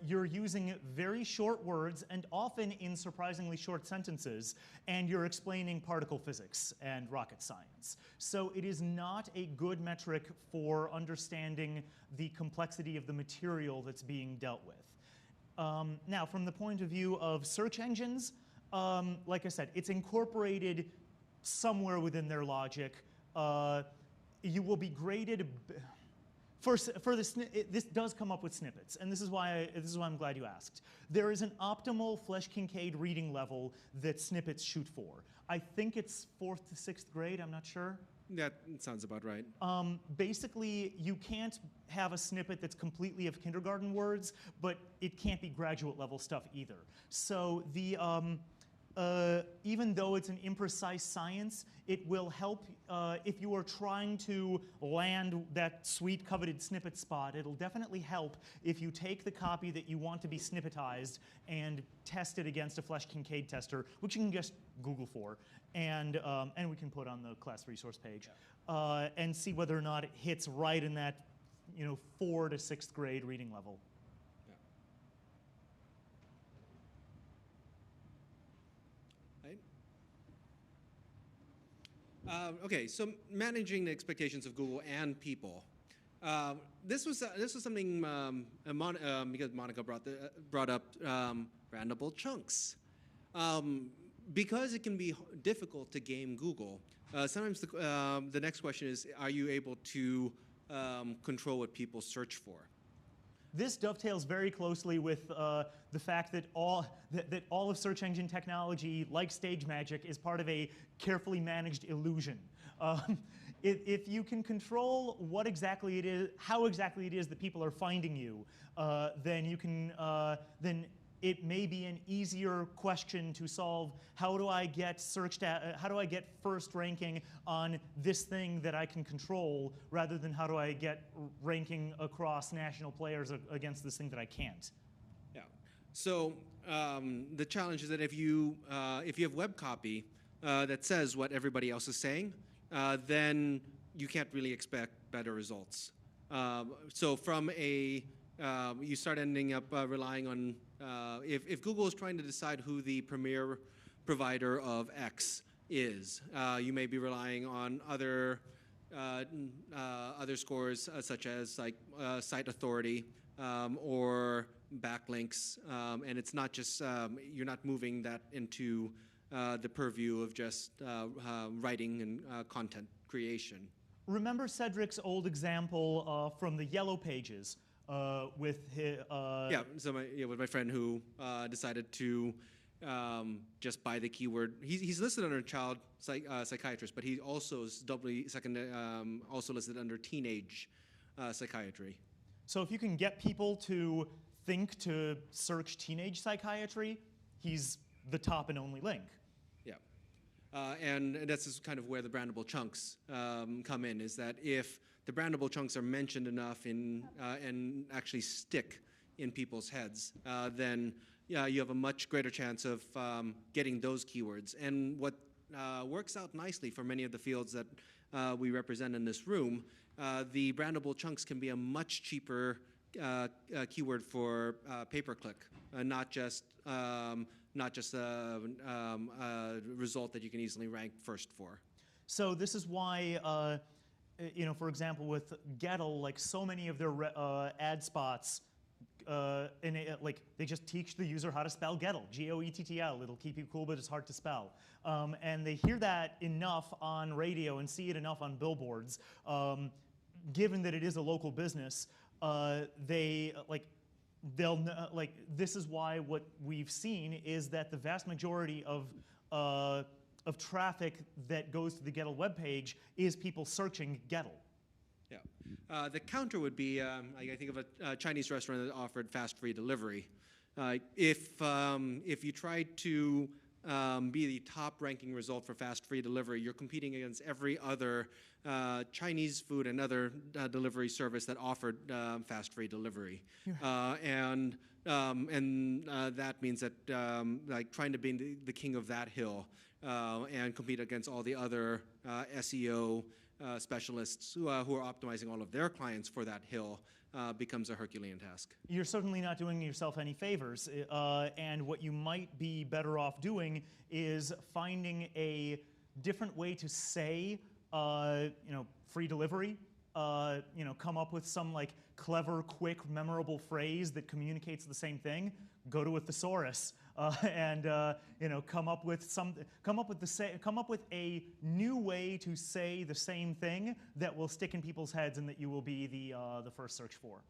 you're using very short words and often in surprisingly short sentences, and you're explaining particle physics and rocket science. So it is not a good metric for understanding the complexity of the material that's being dealt with. Now, from the point of view of search engines, like I said, it's incorporated somewhere within their logic. You will be graded. This does come up with snippets, and this is why I'm glad you asked. There is an optimal Flesch Kincaid reading level that snippets shoot for. I think it's 4th to 6th grade. I'm not sure. That sounds about right. Basically, you can't have a snippet that's completely of kindergarten words, but it can't be graduate level stuff either. So the even though it's an imprecise science, it will help if you are trying to land that sweet coveted snippet spot. It'll definitely help if you take the copy that you want to be snippetized and test it against a Flesch Kincaid tester, which you can just Google for, and we can put on the class resource page, and see whether or not it hits right in that 4th to 6th grade reading level. Okay, so managing the expectations of Google and people. This was something because Monica brought up brandable chunks. Because it can be difficult to game Google, sometimes the next question is, are you able to control what people search for? This dovetails very closely with the fact that all of search engine technology, like stage magic, is part of a carefully managed illusion. If you can control what exactly it is, how exactly it is that people are finding you, then you can then it may be an easier question to solve. How do I get how do I get first ranking on this thing that I can control, rather than how do I get ranking across national players against this thing that I can't? Yeah. So the challenge is that if you have web copy that says what everybody else is saying, then you can't really expect better results. So from you start ending up relying on, if Google is trying to decide who the premier provider of X is, you may be relying on other scores such as like site authority or backlinks, and it's not just, you're not moving that into the purview of just writing and content creation. Remember Cedric's old example from the Yellow Pages with his... with my friend who decided to just buy the keyword. He's listed under child psychiatrist, but he also is also listed under teenage psychiatry. So if you can get people to think to search teenage psychiatry, he's the top and only link. And that's just kind of where the brandable chunks come in, is that if the brandable chunks are mentioned enough and actually stick in people's heads, then you have a much greater chance of getting those keywords. And what works out nicely for many of the fields that we represent in this room, the brandable chunks can be a much cheaper keyword for pay-per-click, not just a result that you can easily rank first for. So this is why, for example, with Gettle, like so many of their ad spots, they just teach the user how to spell Gettle, G-O-E-T-T-L. It'll keep you cool, but it's hard to spell. And they hear that enough on radio and see it enough on billboards. Given that it is a local business, they'll this is why what we've seen is that the vast majority of of traffic that goes to the Gettle webpage is people searching Gettle. Yeah. The counter would be, I think of a Chinese restaurant that offered fast free delivery. If you tried to be the top ranking result for fast free delivery, you're competing against every other Chinese food and other delivery service that offered fast free delivery. And that means that like trying to be the king of that hill and compete against all the other SEO specialists who are optimizing all of their clients for that hill becomes a Herculean task. You're certainly not doing yourself any favors, and what you might be better off doing is finding a different way to say, free delivery. Come up with some like clever, quick, memorable phrase that communicates the same thing. Go to a thesaurus and come up with a new way to say the same thing that will stick in people's heads and that you will be the first search for.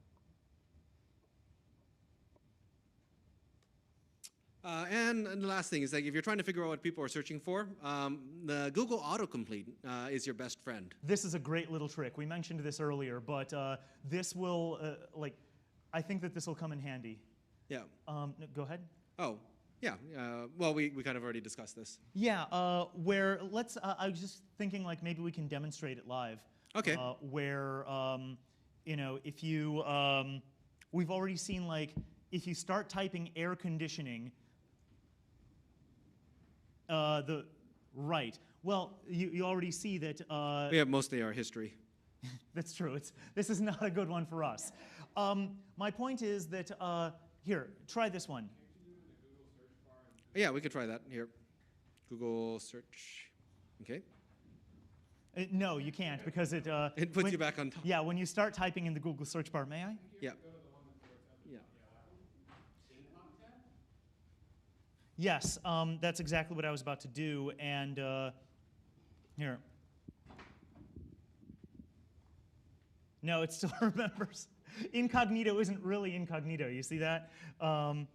And the last thing is that if you're trying to figure out what people are searching for, the Google Autocomplete is your best friend. This is a great little trick. We mentioned this earlier, but this will, I think that this will come in handy. Yeah. Go ahead. Oh, yeah. Well, we kind of already discussed this. Yeah, I was just thinking like maybe we can demonstrate it live. Okay. Where, if you, we've already seen like, if you start typing air conditioning, right. Well, you already see that. We have mostly our history. That's true. This is not a good one for us. My point is that, here, try this one. Yeah, we could try that here. Google search. Okay. No, you can't because it puts you back on top. Yeah, when you start typing in the Google search bar, may I? Yeah. Yes, that's exactly what I was about to do. And here. No, it still remembers. Incognito isn't really incognito. You see that? I'm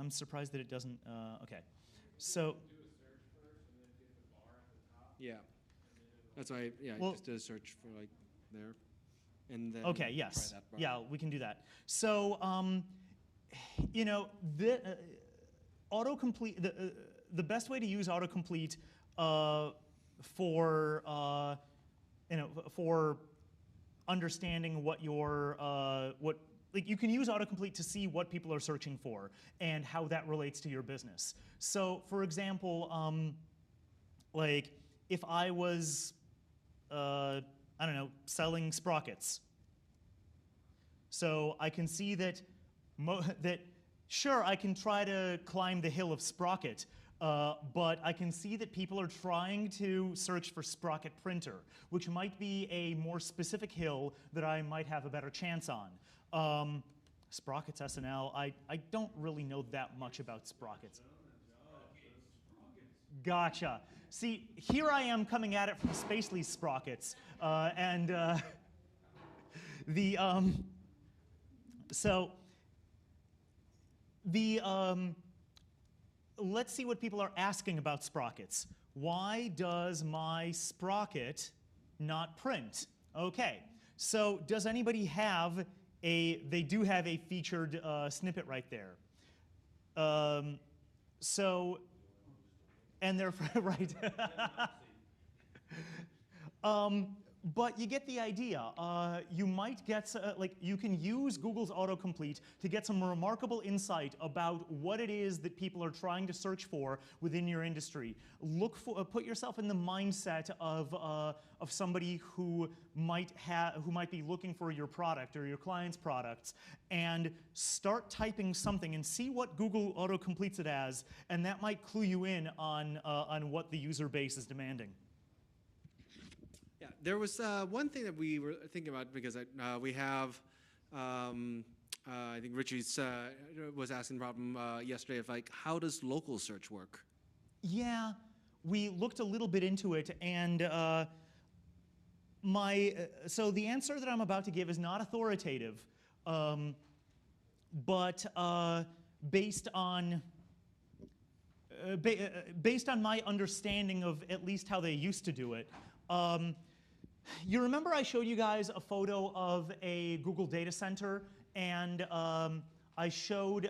surprised that it doesn't. Okay, so. Yeah, that's why. Yeah, well, just do a search for like there, and then. Okay. Yes. Try that bar. Yeah, we can do that. So, autocomplete. The best way to use autocomplete for understanding what your you can use autocomplete to see what people are searching for and how that relates to your business. So, for example, like if I was selling sprockets, so I can see that sure, I can try to climb the hill of sprocket, but I can see that people are trying to search for sprocket printer, which might be a more specific hill that I might have a better chance on. Sprockets SNL, I don't really know that much about sprockets. Gotcha. See, here I am coming at it from Spacely Sprockets, let's see what people are asking about sprockets. Why does my sprocket not print? Okay, so does anybody have they do have a featured snippet right there. And they're, right. But you get the idea. You might get, you can use Google's autocomplete to get some remarkable insight about what it is that people are trying to search for within your industry. Put yourself in the mindset of somebody who might be looking for your product or your client's products, and start typing something and see what Google autocompletes it as, and that might clue you in on what the user base is demanding. Yeah, there was one thing that we were thinking about because we have, I think Richie was asking the problem yesterday of like, how does local search work? Yeah, we looked a little bit into it, and so the answer that I'm about to give is not authoritative, but based on based on my understanding of at least how they used to do it, you remember I showed you guys a photo of a Google data center, and I showed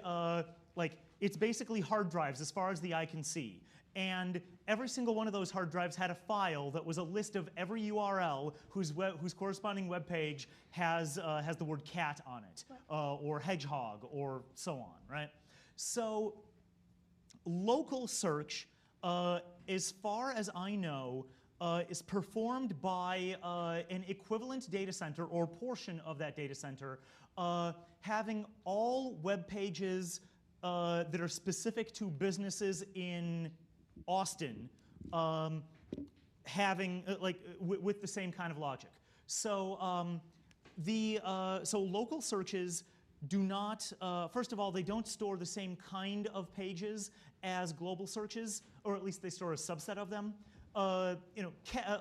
like it's basically hard drives as far as the eye can see. And every single one of those hard drives had a file that was a list of every URL whose corresponding web page has the word cat on it, or hedgehog, or so on, right? So local search, as far as I know, is performed by an equivalent data center or portion of that data center having all web pages that are specific to businesses in Austin having with the same kind of logic. So so local searches do not, first of all, they don't store the same kind of pages as global searches, or at least they store a subset of them. You know,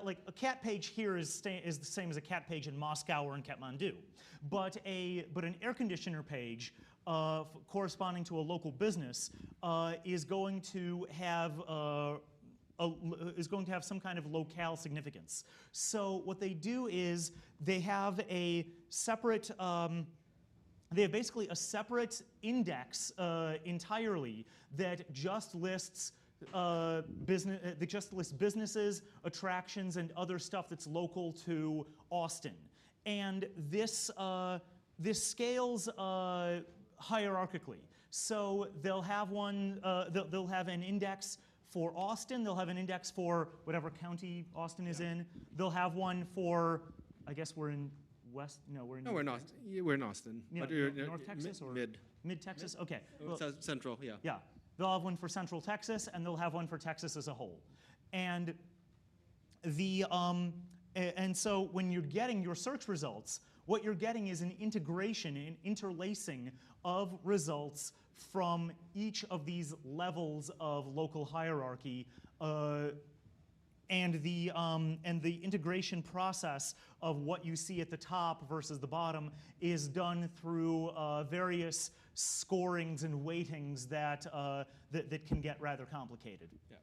like a cat page here is the same as a cat page in Moscow or in Kathmandu, but an air conditioner page corresponding to a local business is going to have some kind of locale significance. So what they do is they have a separate. They have basically a separate index entirely that just lists businesses, attractions, and other stuff that's local to Austin. And this scales hierarchically. So they'll have one. They'll have an index for Austin. They'll have an index for whatever county Austin is in. They'll have one for, I guess we're in West. No, we're in. No, we're in Austin. We're in Austin. Yeah, But North Texas or mid Texas. Okay. Well, Central. Yeah. yeah. They'll have one for Central Texas, and they'll have one for Texas as a whole. And so when you're getting your search results, what you're getting is an integration, an interlacing of results from each of these levels of local hierarchy, and the integration process of what you see at the top versus the bottom is done through various scorings and weightings that can get rather complicated. Yeah.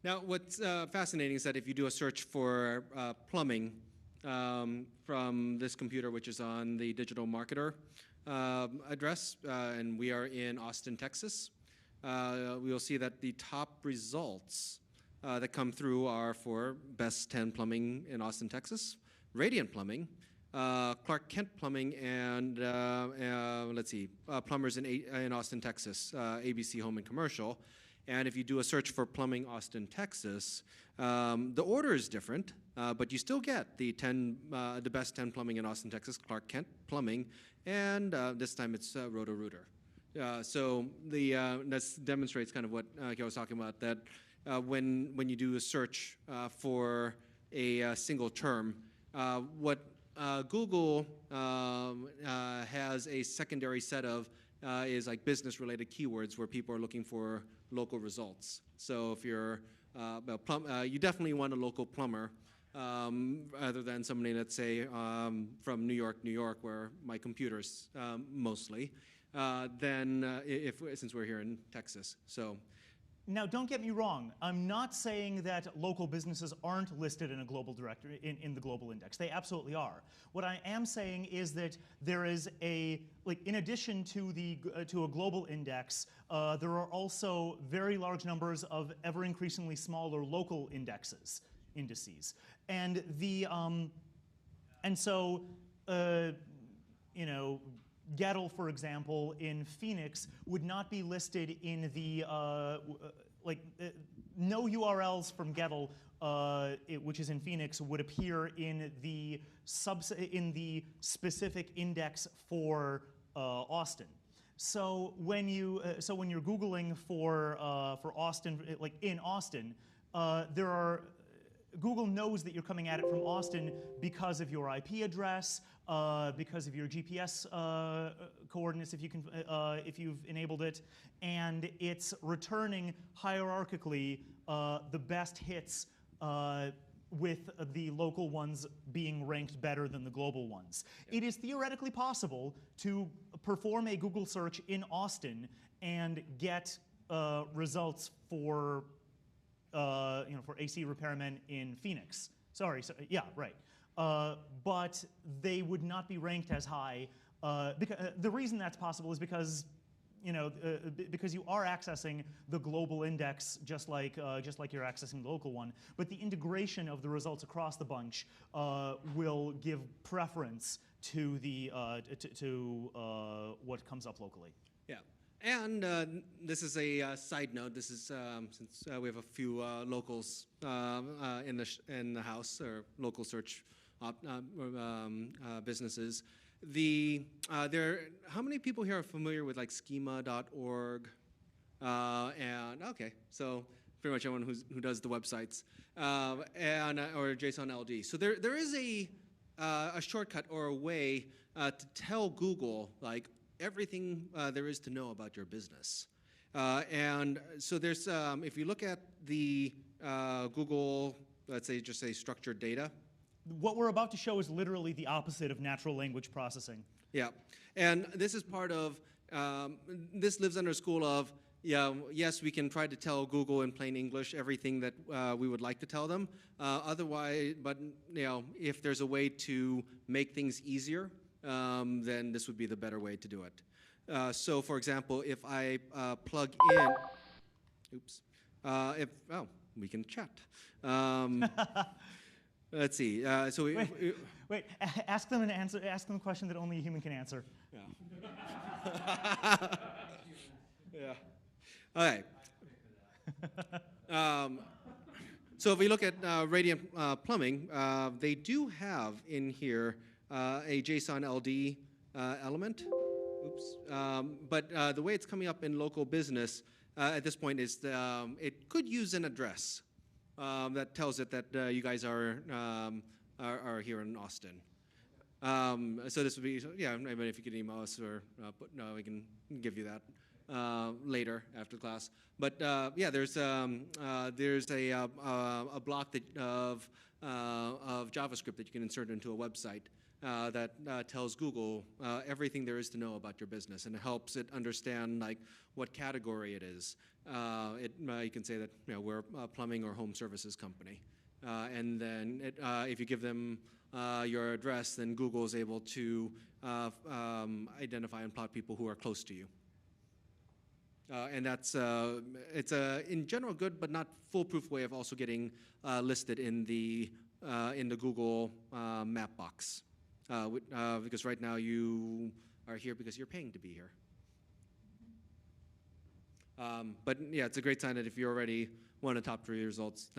Now, what's fascinating is that if you do a search for plumbing from this computer, which is on the digital marketer address, and we are in Austin, Texas, we will see that the top results that come through are for best 10 plumbing in Austin, Texas, Radiant Plumbing, Clark Kent Plumbing, and let's see, plumbers in Austin, Texas, ABC Home and Commercial. And if you do a search for plumbing Austin, Texas, the order is different, but you still get the best 10 plumbing in Austin, Texas, Clark Kent Plumbing, and this time it's Roto-Rooter. So that demonstrates kind of what I was talking about, that when you do a search for a single term, what Google has a secondary set of is like business-related keywords where people are looking for local results. So if you're you definitely want a local plumber rather than somebody, let's say, from New York, where my computer's mostly, since we're here in Texas. So. Now, don't get me wrong. I'm not saying that local businesses aren't listed in a global directory in the global index. They absolutely are. What I am saying is that there is in addition to a global index, there are also very large numbers of ever increasingly smaller local indices, and so you know. Gettle, for example, in Phoenix would not be listed in the no URLs from Gettle, which is in Phoenix, would appear in the specific index for Austin. So when you're Googling for Austin, like in Austin, Google knows that you're coming at it from Austin because of your IP address, because of your GPS coordinates, if you've enabled it, and it's returning hierarchically the best hits with the local ones being ranked better than the global ones. It is theoretically possible to perform a Google search in Austin and get results for for AC repairmen in Phoenix. Sorry, yeah, right. But they would not be ranked as high. Because the reason that's possible is because because you are accessing the global index just like you're accessing the local one. But the integration of the results across the bunch will give preference to the what comes up locally. Yeah. And this is a side note. This is since we have a few locals in the house, or local search businesses. How many people here are familiar with like schema.org? And okay, so pretty much everyone who does the websites or JSON LD. So there is a shortcut or a way to tell Google like everything there is to know about your business. And so there's, if you look at the Google, let's say just say structured data. What we're about to show is literally the opposite of natural language processing. Yeah, and this is part of, this lives under a school of, yes, we can try to tell Google in plain English everything that we would like to tell them. Otherwise, but if there's a way to make things easier, then this would be the better way to do it. So for example, if I plug in, we can chat. Let's see. So wait. Ask them Ask them a question that only a human can answer. Yeah. Yeah. All right. So if we look at Radiant Plumbing, they do have in here a JSON LD element. Oops. But the way it's coming up in local business at this point is it could use an address that tells it that you guys are here in Austin. So this would be, I mean, if you could email us or we can give you that later after class. But there's a block of JavaScript that you can insert into a website that tells Google everything there is to know about your business, and it helps it understand like what category it is. You can say that we're a plumbing or home services company, and then if you give them your address, then Google is able to identify and plot people who are close to you. And that's it's a in general good but not foolproof way of also getting listed in the Google map box. Because right now you are here because you're paying to be here. But yeah, it's a great sign that if you're already one of the top 3 results.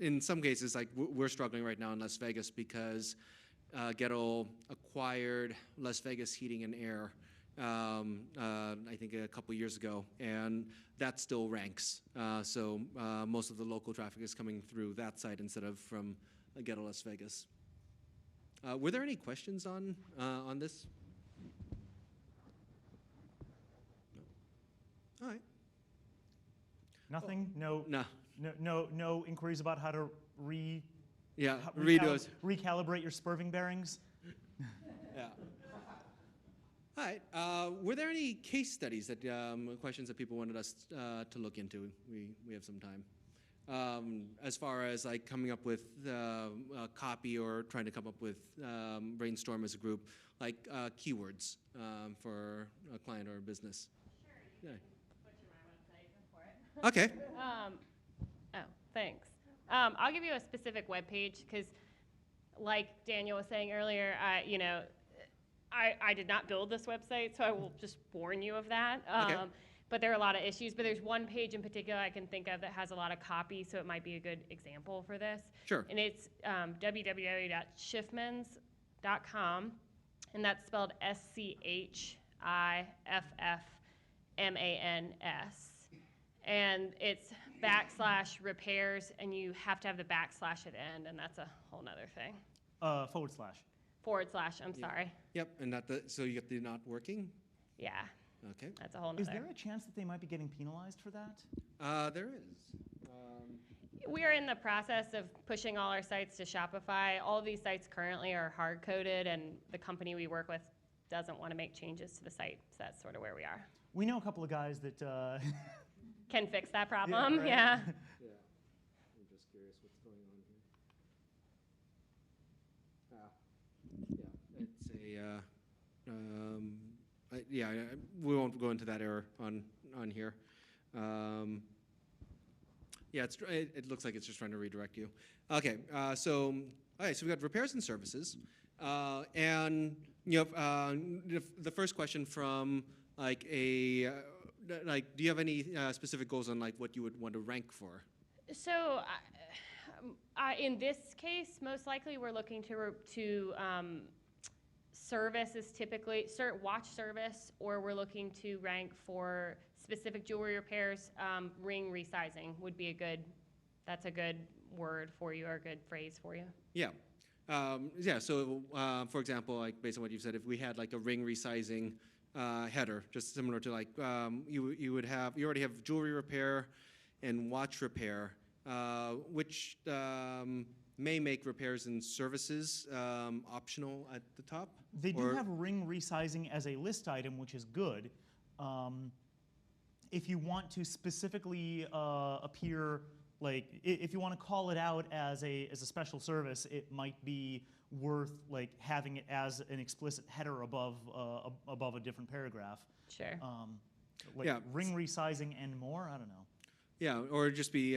In some cases, like we're struggling right now in Las Vegas because Ghetto acquired Las Vegas Heating and Air, I think a couple years ago, and that still ranks. So most of the local traffic is coming through that site instead of from Ghetto Las Vegas. Were there any questions on this? No. All right. Nothing? No. No inquiries about how to recalibrate your spurving bearings? Yeah. All right. Were there any case studies that questions that people wanted us to look into? We have some time. As far as like coming up with a copy or trying to come up with brainstorm as a group, like keywords for a client or a business. Sure. Yeah. Butcher my website for it. Okay. Thanks. I'll give you a specific web page because, like Daniel was saying earlier, I did not build this website, so I will just warn you of that. Okay. But there are a lot of issues. But there's one page in particular I can think of that has a lot of copy, so it might be a good example for this. Sure. And it's www.schiffmans.com, and that's spelled SCHIFFMANS. And it's /repairs, and you have to have the backslash at the end, and that's a whole nother thing. /. I'm sorry. Yep, and so you get the not working? Yeah. Okay. That's a whole nother. Is there a chance that they might be getting penalized for that? There is. We are in the process of pushing all our sites to Shopify. All of these sites currently are hard-coded, and the company we work with doesn't want to make changes to the site, so that's sort of where we are. We know a couple of guys that can fix that problem. right. Yeah. Yeah, I'm just curious what's going on here. Yeah, it's we won't go into that error on here. Yeah, it looks like it's just trying to redirect you. Okay, so we've got repairs and services, and the first question from do you have any specific goals on what you would want to rank for? So in this case, most likely we're looking to service is typically watch service, or we're looking to rank for specific jewelry repairs. Ring resizing would be that's a good word for you, or a good phrase for you. Yeah. So, for example, based on what you've said, if we had a ring resizing header, just similar to you already have jewelry repair and watch repair, which may make repairs and services optional at the top. They do have ring resizing as a list item, which is good. If you want to specifically appear, if you want to call it out as a special service, it might be worth having it as an explicit header above a different paragraph. Sure. Ring resizing and more. I don't know. Yeah, or just be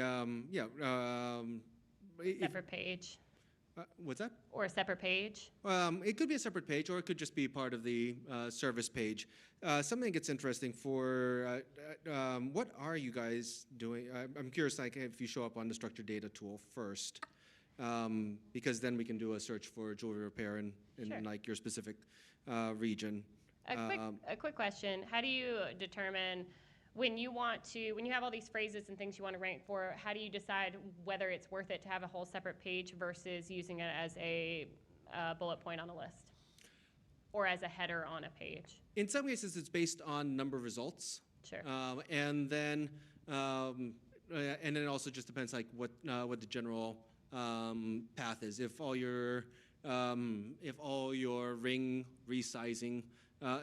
Separate page. What's that? Or a separate page. It could be a separate page, or it could just be part of the service page. Something that's interesting for what are you guys doing? I'm curious, if you show up on the structured data tool first, because then we can do a search for jewelry repair in Sure. your specific region. A quick question: how do you determine when you have all these phrases and things you want to rank for? How do you decide whether it's worth it to have a whole separate page versus using it as a bullet point on a list, or as a header on a page? In some cases, it's based on number of results. Sure. And then it also just depends what the general path is. If all your ring resizing,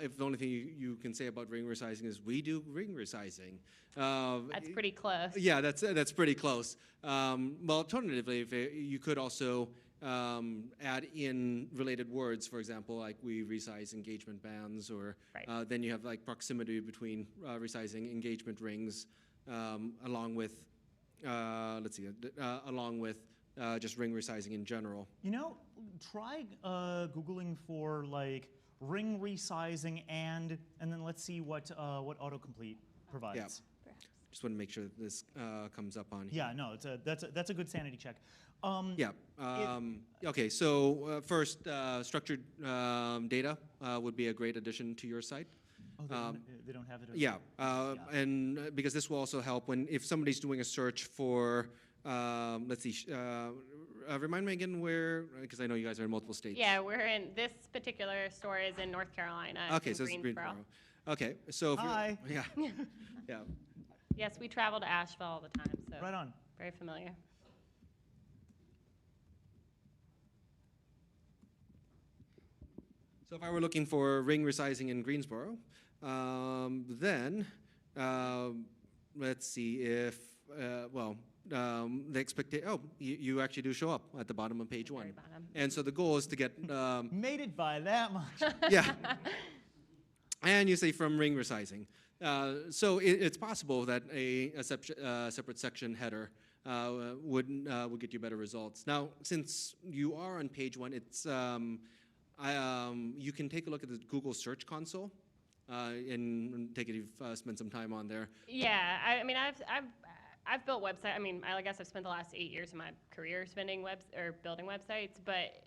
if the only thing you can say about ring resizing is we do ring resizing, That's pretty close. yeah, that's pretty close. Well, alternatively, you could also add in related words, for example, we resize engagement bands, or Right. then you have proximity between resizing engagement rings, along with just ring resizing in general. Try Googling for ring resizing and then let's see what autocomplete provides. Yeah. Just want to make sure that this comes up on here. Yeah, no, that's a good sanity check. Okay, so first, structured data would be a great addition to your site. Oh, they don't have it. Yeah, and because this will also help if somebody's doing a search for, let's see, remind me again where, because I know you guys are in multiple states. Yeah, this particular store is in North Carolina. Okay, in so it's Greensboro. Okay, so if Hi. Yeah. Yeah. Yes, we travel to Asheville all the time, so Right on. very familiar. So if I were looking for ring resizing in Greensboro, then let's see if, the expectation, you actually do show up at the bottom of page one. Bottom. And so the goal is to get, Made it by that much. yeah. And you say from ring resizing. So it's possible that a separate section header would get you better results. Now, since you are on page one, it's you can take a look at the Google Search Console and take it. You've spent some time on there. Yeah, I've built websites. I guess I've spent the last 8 years of my career building websites. But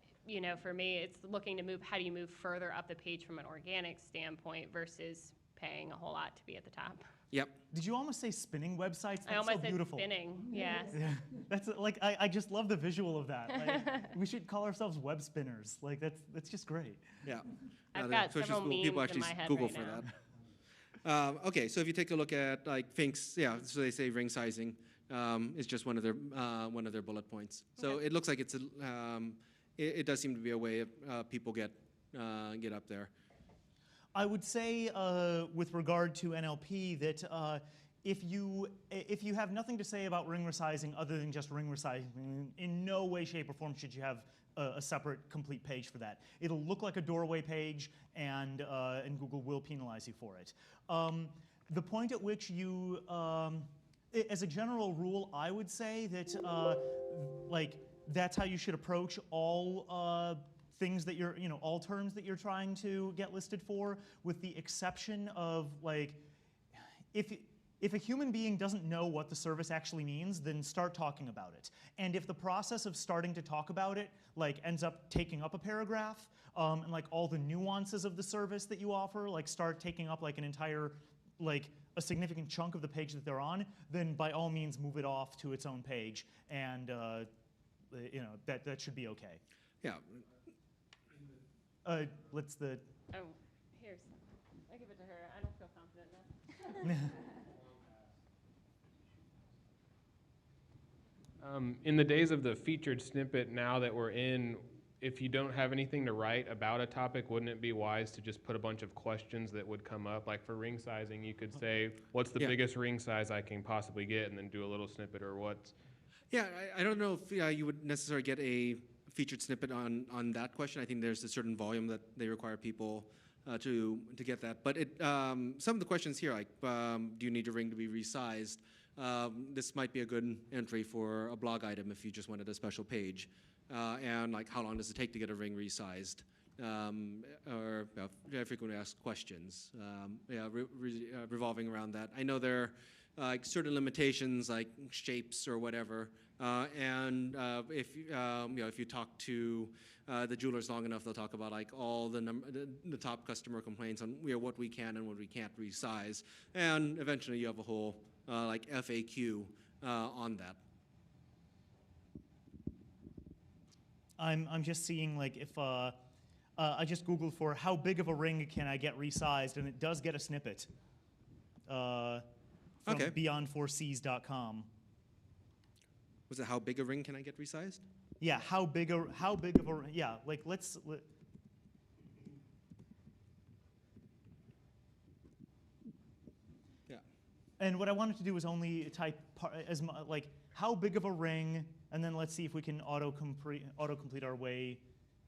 for me, it's looking to move. How do you move further up the page from an organic standpoint versus paying a whole lot to be at the top? Yep. Did you almost say spinning websites? That's I almost so beautiful. said spinning. Yes. Yeah, that's I just love the visual of that. We should call ourselves web spinners. That's just great. Yeah. I've got several memes people in actually my head Google right for now. that. Okay, so if you take a look at things, so they say ring sizing is just one of their bullet points. So Okay. it looks like it's it does seem to be a way people get up there. I would say with regard to NLP that if you have nothing to say about ring resizing other than just ring resizing, in no way, shape, or form should you have a separate complete page for that. It'll look like a doorway page, and Google will penalize you for it. The point at which you, as a general rule, I would say that that's how you should approach all things that you're, all terms that you're trying to get listed for, with the exception of if a human being doesn't know what the service actually means, then start talking about it. And if the process of starting to talk about it ends up taking up a paragraph, and all the nuances of the service that you offer start taking up an entire a significant chunk of the page that they're on, then by all means move it off to its own page, and that should be okay. Yeah. Let's the. Oh, here's. I give it to her. I don't feel confident enough. In the days of the featured snippet, now that we're in, if you don't have anything to write about a topic, wouldn't it be wise to just put a bunch of questions that would come up? Like for ring sizing, you could say, what's the biggest ring size I can possibly get, and then do a little snippet, or what's... Yeah, I don't know if you would necessarily get a featured snippet on that question. I think there's a certain volume that they require people to get that. But some of the questions here, like do you need your ring to be resized? This might be a good entry for a blog item if you just wanted a special page. And how long does it take to get a ring resized? Or frequently asked questions, revolving around that. I know there are certain limitations like shapes or whatever, and if you talk to the jewelers long enough, they'll talk about all the top customer complaints on what we can and what we can't resize, and eventually you have a whole FAQ on that. I'm just seeing if I just Googled for how big of a ring can I get resized, and it does get a snippet from beyond4cs.com. Was it how big a ring can I get resized? Yeah, how big of a yeah, let's. Yeah. And what I wanted to do was only type how big of a ring, and then let's see if we can autocomplete our way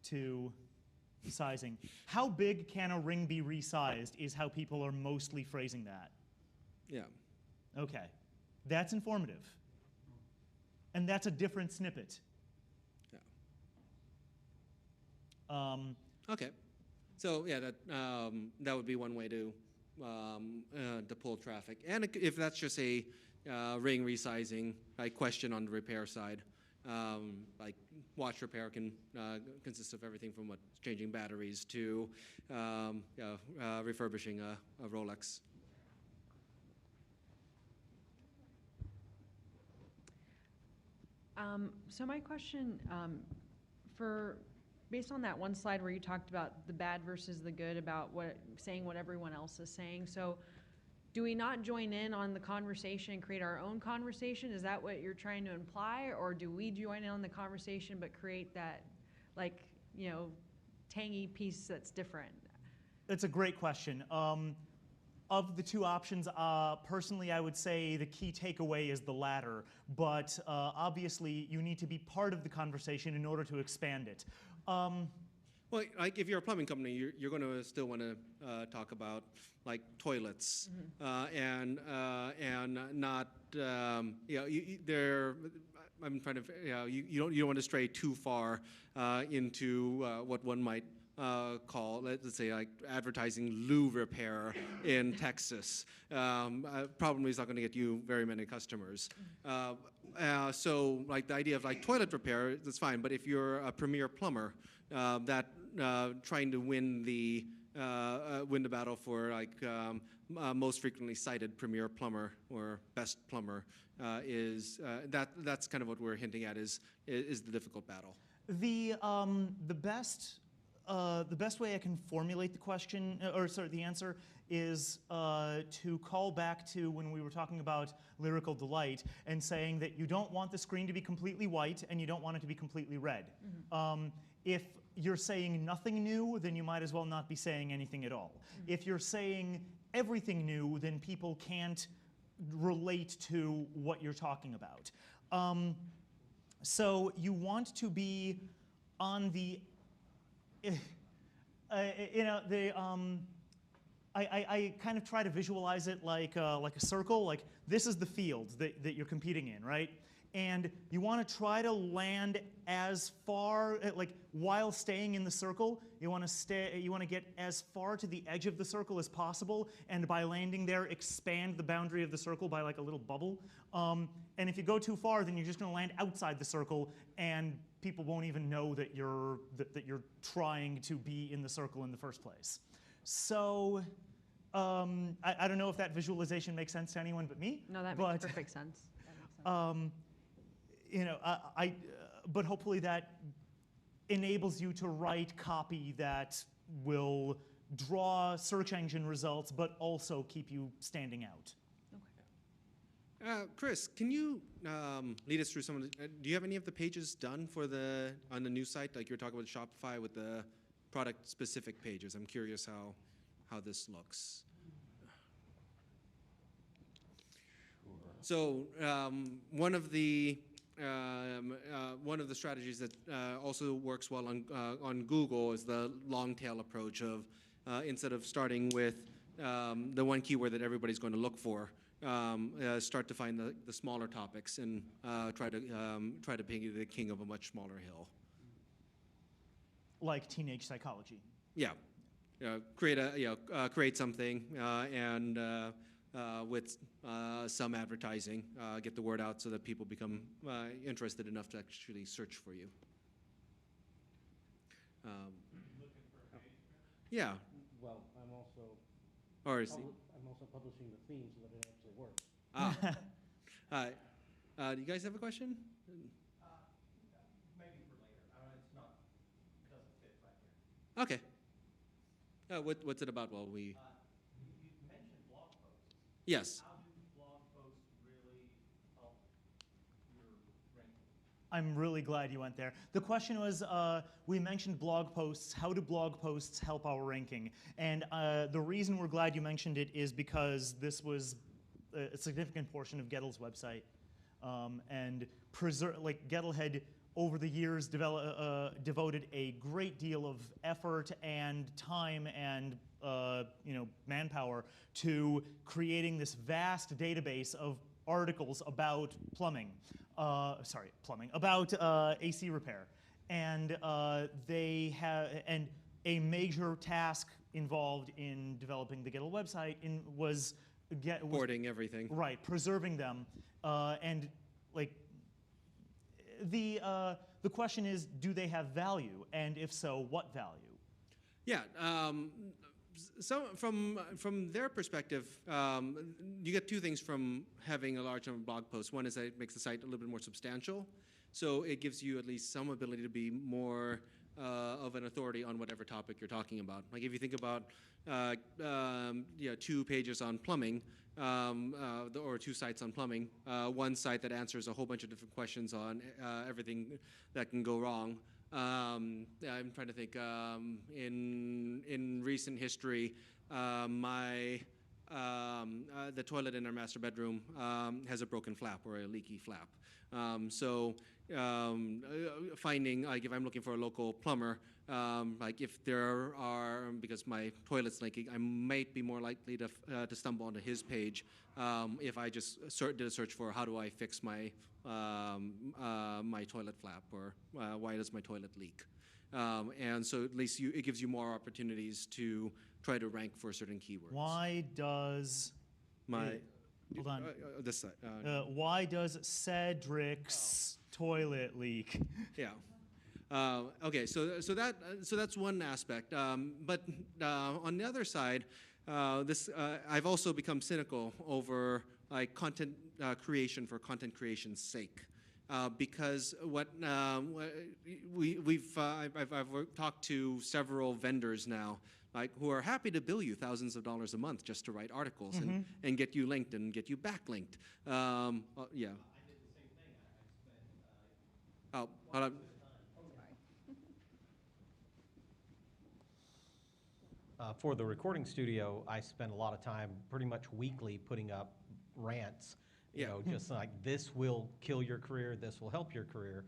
to sizing. How big can a ring be resized is how people are mostly phrasing that. Yeah. Okay. That's informative. And that's a different snippet. Yeah. Okay. So yeah, that would be one way to pull traffic. And if that's just a ring resizing question on the repair side, watch repair can consist of everything from changing batteries to refurbishing a Rolex. So my question, based on that one slide where you talked about the bad versus the good, about saying what everyone else is saying, so do we not join in on the conversation and create our own conversation? Is that what you're trying to imply? Or do we join in on the conversation but create that, tangy piece that's different? That's a great question. Of the two options, personally, I would say the key takeaway is the latter. But obviously, you need to be part of the conversation in order to expand it. Well, if you're a plumbing company, you're going to still want to talk about toilets, and not I'm trying to you don't want to stray too far into what one might call, let's say, advertising loo repair in Texas. Probably is not going to get you very many customers. So the idea of toilet repair, that's fine. But if you're a premier plumber that trying to win the battle for most frequently cited premier plumber or best plumber, that's kind of what we're hinting at is the difficult battle. The best way I can formulate the question, the answer, is to call back to when we were talking about lyrical delight and saying that you don't want the screen to be completely white and you don't want it to be completely red. Mm-hmm. If you're saying nothing new, then you might as well not be saying anything at all. Mm-hmm. If you're saying everything new, then people can't relate to what you're talking about. So you want to be on the, I kind of try to visualize it like a circle. Like this is the field that you're competing in, right? And you want to try to land as far, like while staying in the circle, you want to get as far to the edge of the circle as possible, and by landing there, expand the boundary of the circle by like a little bubble. And if you go too far, then you're just going to land outside the circle, and people won't even know that you're trying to be in the circle in the first place. So I don't know if that visualization makes sense to anyone but me. No, that makes perfect sense. But hopefully that enables you to write copy that will draw search engine results, but also keep you standing out. Chris, can you lead us through some of the, do you have any of the pages done on the new site? Like you were talking about Shopify with the product-specific pages. I'm curious how this looks. So one of the strategies that also works well on Google is the long tail approach of instead of starting with the one keyword that everybody's going to look for, start to find the smaller topics and try to be the king of a much smaller hill. Like teenage psychology. Yeah, create something and with some advertising, get the word out so that people become interested enough to actually search for you. Yeah. Well, I'm also publishing the theme so that it actually works. Do you guys have a question? Maybe for later. It's not doesn't fit right here. Okay. What's it about? Well, we. You mentioned blog posts. Yes. How do blog posts really help your ranking? I'm really glad you went there. The question was, we mentioned blog posts. How do blog posts help our ranking? And the reason we're glad you mentioned it is because this was a significant portion of Gettel's website. And Gettel had, over the years, devoted a great deal of effort and time and manpower to creating this vast database of articles about about AC repair. And they have, and a major task involved in developing the Gettel website was porting everything. Right, preserving them, and like the question is, do they have value, and if so, what value? Yeah. So from their perspective, you get two things from having a large number of blog posts. One is that it makes the site a little bit more substantial, so it gives you at least some ability to be more of an authority on whatever topic you're talking about. Like if you think about 2 pages on plumbing, or 2 sites on plumbing, one site that answers a whole bunch of different questions on everything that can go wrong. I'm trying to think. In recent history, the toilet in our master bedroom has a broken flap or a leaky flap. Finding, like if I'm looking for a local plumber, like if there are, because my toilet's leaking, I might be more likely to stumble onto his page if I just did a search for how do I fix my my toilet flap, or why does my toilet leak. And so at least it gives you more opportunities to try to rank for certain keywords. Why does hold on. This side. Why does Cedric's toilet leak? Yeah. Okay. So that's one aspect. But on the other side, I've also become cynical over like content creation for content creation's sake. Because I've talked to several vendors now, like who are happy to bill you thousands of dollars a month just to write articles and get you linked and get you backlinked. Yeah. I did the same thing. I spent Hold on. For the recording studio, I spent a lot of time, pretty much weekly, putting up rants, you Yeah. know, just like this will kill your career, this will help your career.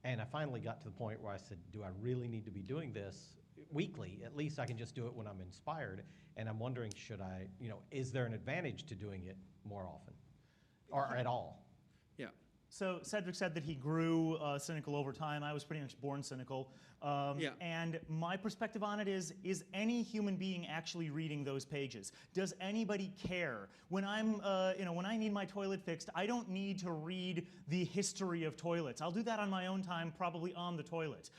And I finally got to the point where I said, do I really need to be doing this weekly? At least I can just do it when I'm inspired. And I'm wondering, should I, you know, is there an advantage to doing it more often or at all? Yeah. So Cedric said that he grew cynical over time. I was pretty much born cynical. Yeah. And my perspective on it is any human being actually reading those pages? Does anybody care? When I'm, when I need my toilet fixed, I don't need to read the history of toilets. I'll do that on my own time, probably on the toilet.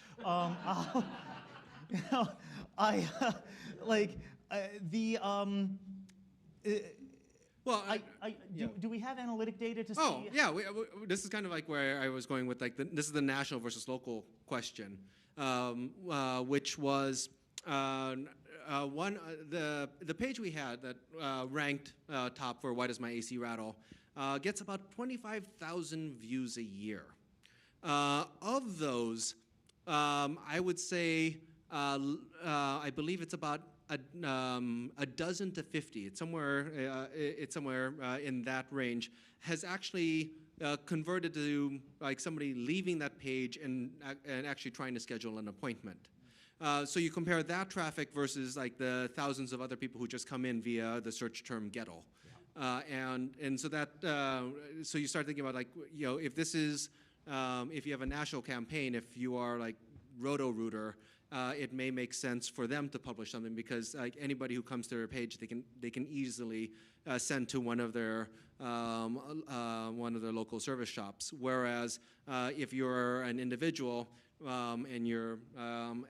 Well, do we have analytic data to see? Oh, yeah. This is kind of like where I was going with, like, this is the national versus local question, which was the page we had that ranked top for Why Does My AC Rattle gets about 25,000 views a year. Of those, I would say, I believe it's about a dozen to 50. It's somewhere in that range. Has actually converted to like somebody leaving that page and actually trying to schedule an appointment. So you compare that traffic versus like the thousands of other people who just come in via the search term ghetto. And so that so you start thinking about, like, you know, if this is if you have a national campaign, if you are like Roto-Rooter, it may make sense for them to publish something, because like anybody who comes to their page, they can easily send to one of their local service shops. Whereas if you're an individual and you're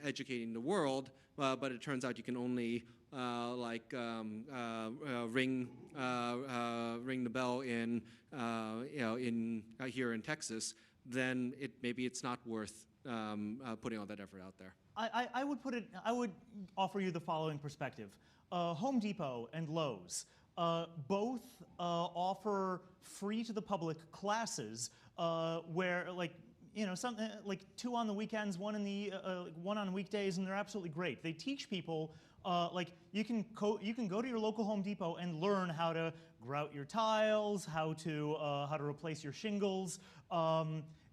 educating the world, but it turns out you can only ring the bell in here in Texas, then maybe it's not worth putting all that effort out there. I would offer you the following perspective. Home Depot and Lowe's both offer free to the public classes where, like, you know, something like 2 on the weekends, 1 on weekdays, and they're absolutely great. They teach people like you can go to your local Home Depot and learn how to grout your tiles, how to replace your shingles.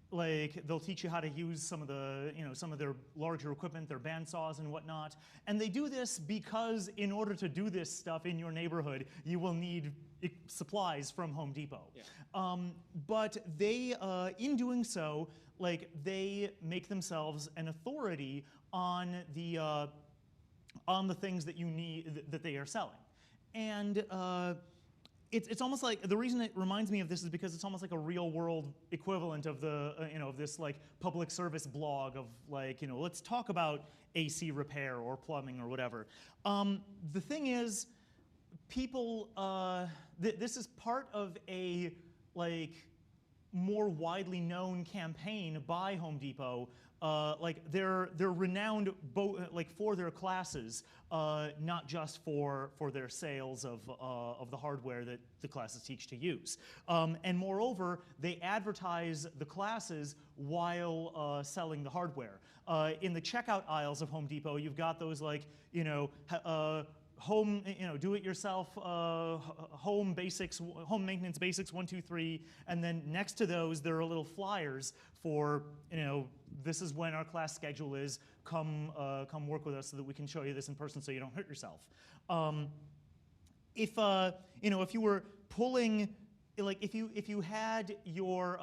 Like, they'll teach you how to use some of their larger equipment, their bandsaws and whatnot. And they do this because in order to do this stuff in your neighborhood, you will need supplies from Home Depot. Yeah. But they, in doing so, like, they make themselves an authority on the things that you need, that they are selling. And it's almost like, the reason it reminds me of this is because it's almost like a real world equivalent of the of this like public service blog of, like, you know, let's talk about AC repair or plumbing or whatever. The thing is, people, this is part of a like more widely known campaign by Home Depot. Like, they're renowned like for their classes, not just for their sales of the hardware that the classes teach to use. And moreover, they advertise the classes while selling the hardware. In the checkout aisles of Home Depot, you've got those, like, you know, home, do-it-yourself home basics, home maintenance basics 1, 2, 3, and then next to those there are little flyers for, you know, this is when our class schedule is. Come work with us so that we can show you this in person so you don't hurt yourself. If you were pulling, like, if you had your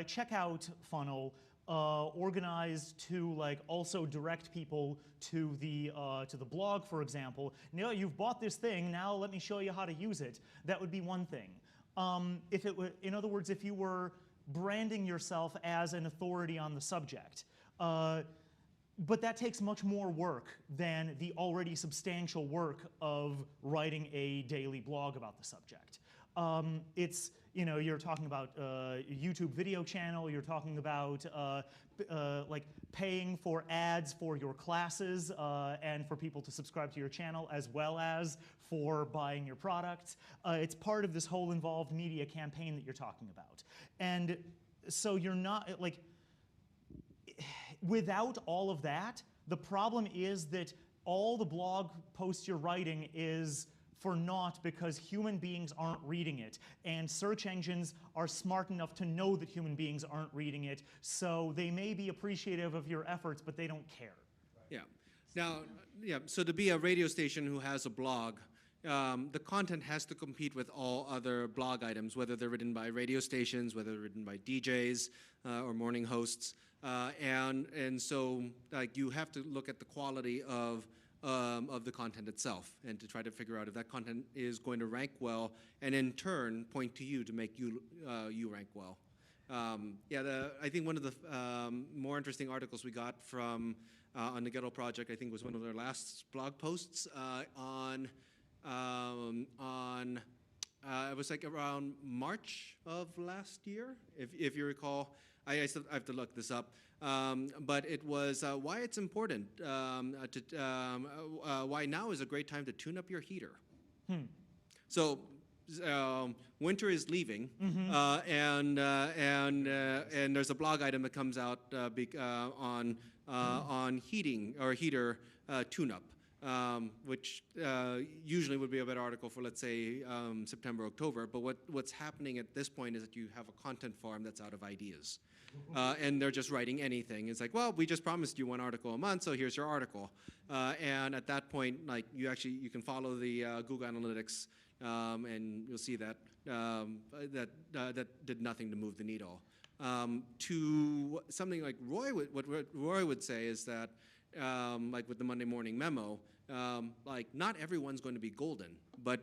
checkout funnel organized to, like, also direct people to the blog, for example. Now you've bought this thing, now let me show you how to use it. That would be one thing. If it were, in other words, if you were branding yourself as an authority on the subject. But that takes much more work than the already substantial work of writing a daily blog about the subject. It's, you know, you're talking about a YouTube video channel, you're talking about like paying for ads for your classes and for people to subscribe to your channel, as well as for buying your products. It's part of this whole involved media campaign that you're talking about. And so you're not, like, without all of that, the problem is that all the blog posts you're writing is for naught because human beings aren't reading it. And search engines are smart enough to know that human beings aren't reading it, so they may be appreciative of your efforts, but they don't care. Yeah. Now, so to be a radio station who has a blog, the content has to compete with all other blog items, whether they're written by radio stations, whether they're written by DJs or morning hosts. And so you have to look at the quality of the content itself and to try to figure out if that content is going to rank well and in turn point to you to make you rank well. I think one of the more interesting articles we got from on the Ghetto Project, I think was one of their last blog posts it was like around March of last year, if you recall. I still have to look this up. But it was why it's important, why now is a great time to tune up your heater. So winter is leaving, and there's a blog item that comes out on heating or heater tune-up. Which usually would be a better article for, let's say, September, October. But what's happening at this point is that you have a content farm that's out of ideas. And they're just writing anything. It's like, well, we just promised you one article a month, so here's your article. And at that point, like you can follow the Google Analytics, and you'll see that that did nothing to move the needle. To something like what Roy would say is that, like with the Monday Morning Memo, like not everyone's going to be golden, but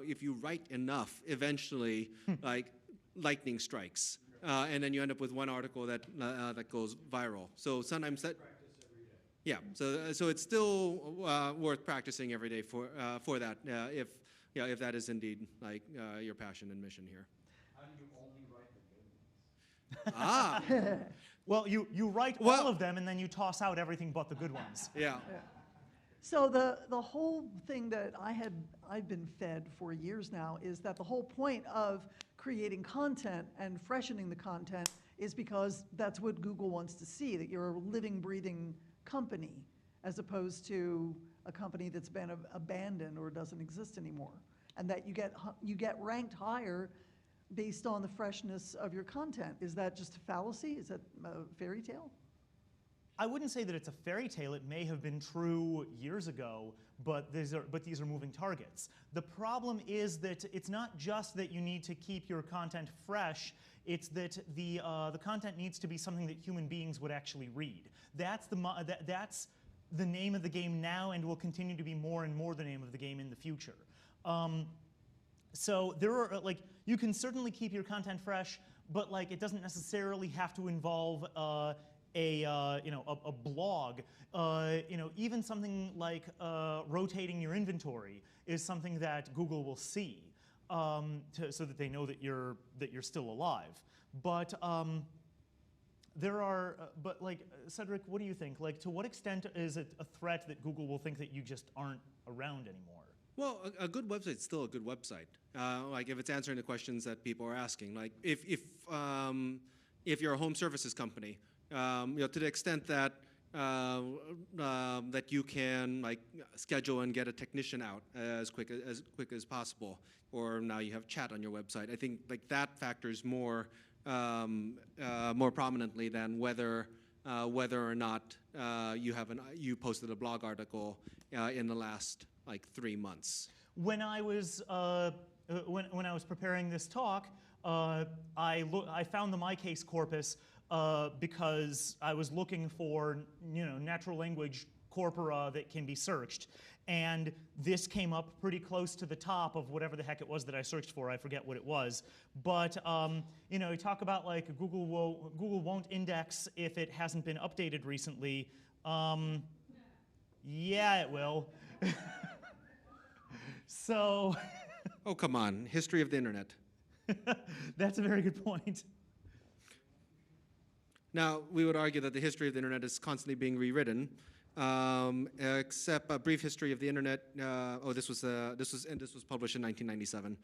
if you write enough, eventually, like lightning strikes, and then you end up with one article that goes viral. So sometimes that. Yeah. So it's still worth practicing every day for that, if that is indeed like your passion and mission here. How do you only write the good ones? Well, you write all of them and then you toss out everything but the good ones. Yeah. So the whole thing that I've been fed for years now is that the whole point of creating content and freshening the content is because that's what Google wants to see, that you're a living, breathing company, as opposed to a company that's been abandoned or doesn't exist anymore, and that you get ranked higher based on the freshness of your content. Is that just a fallacy? Is that a fairy tale? I wouldn't say that it's a fairy tale. It may have been true years ago, but these are moving targets. The problem is that it's not just that you need to keep your content fresh. It's that the content needs to be something that human beings would actually read. That's the name of the game now, and will continue to be more and more the name of the game in the future. So there are you can certainly keep your content fresh, but it doesn't necessarily have to involve a blog. Even something like rotating your inventory is something that Google will see, so that they know that you're still alive. But Cedric, what do you think? To what extent is it a threat that Google will think that you just aren't around anymore? Well, a good website's still a good website. If it's answering the questions that people are asking. Like if you're a home services company, to the extent that that you can schedule and get a technician out as quick as possible, or now you have chat on your website. I think that factors more prominently than whether or not you posted a blog article in the last 3 months. When I was when I was preparing this talk, I found the MyCase corpus because I was looking for natural language corpora that can be searched, and this came up pretty close to the top of whatever the heck it was that I searched for. I forget what it was, but you talk about Google won't index if it hasn't been updated recently. Yeah, it will. So. Oh, come on. History of the internet. That's a very good point. Now, we would argue that the history of the internet is constantly being rewritten, except a brief history of the internet. This was published in 1997.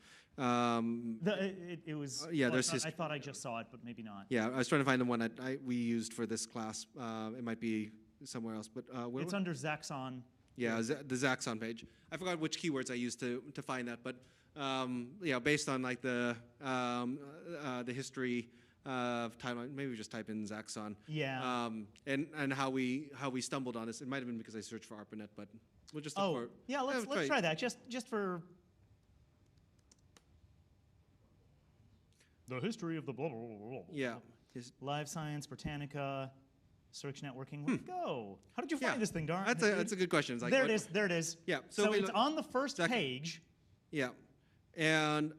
It was. Yeah, I thought I just saw it, but maybe not. Yeah, I was trying to find the one that we used for this class. It might be somewhere else, but it's under Zaxxon. Yeah, the Zaxxon page. I forgot which keywords I used to find that, but yeah, based on like the history of timeline, maybe we just type in Zaxxon. Yeah. And how we stumbled on this. It might have been because I searched for ARPANET, but we'll just look for. Yeah, let's try that just for the history of the blah blah blah blah. Yeah. Live Science, Britannica, Search Networking. Where'd it go? How did you find this thing, Darn? That's a good question. It's like, there it is. There it is. Yeah. So it's on the first page. Yeah. And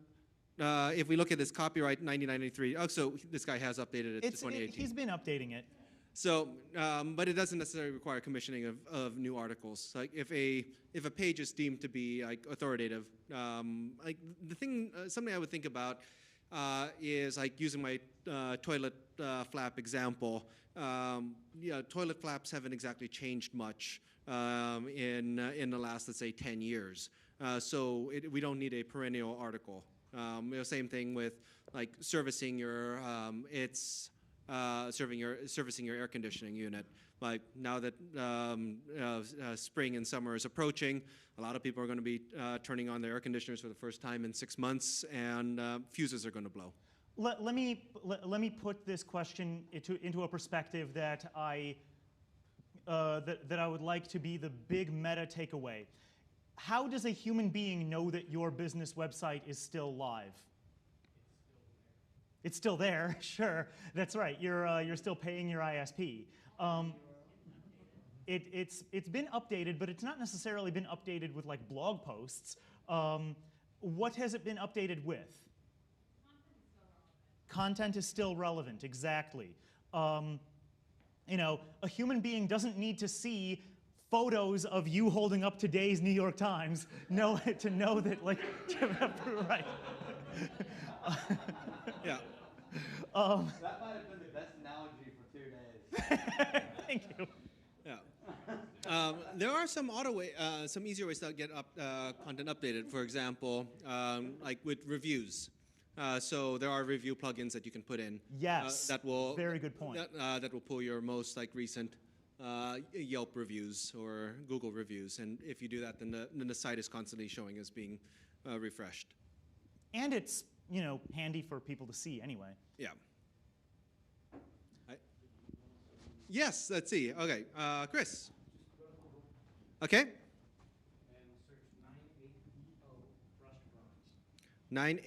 if we look at this copyright 1993, oh, so this guy has updated it to 2018. He's been updating it. So, but it doesn't necessarily require commissioning of new articles. Like if a page is deemed to be like authoritative, like the thing, something I would think about is like using my toilet flap example. Yeah, toilet flaps haven't exactly changed much in the last, let's say, 10 years. So we don't need a perennial article. Same thing with like servicing your servicing your air conditioning unit. Like now that spring and summer is approaching, a lot of people are going to be turning on their air conditioners for the first time in 6 months, and fuses are going to blow. Let me put this question into a perspective that I would like to be the big meta takeaway. How does a human being know that your business website is still live? It's still there, sure. That's right. You're still paying your ISP. It's been updated, but it's not necessarily been updated with like blog posts. What has it been updated with? Content is still relevant, exactly. You know, a human being doesn't need to see photos of you holding up today's New York Times to know that, like, right. Yeah. That might have been the best analogy for 2 days. Thank you. Yeah. There are some some easier ways to get content updated. For example, like with reviews. So there are review plugins that you can put in. Yes. That will very good point. That will pull your most like recent Yelp reviews or Google reviews, and if you do that, then the site is constantly showing as being refreshed. And it's handy for people to see anyway. Yeah. Yes. Let's see. Okay, Chris. Okay. And search 98EO brushed bronze.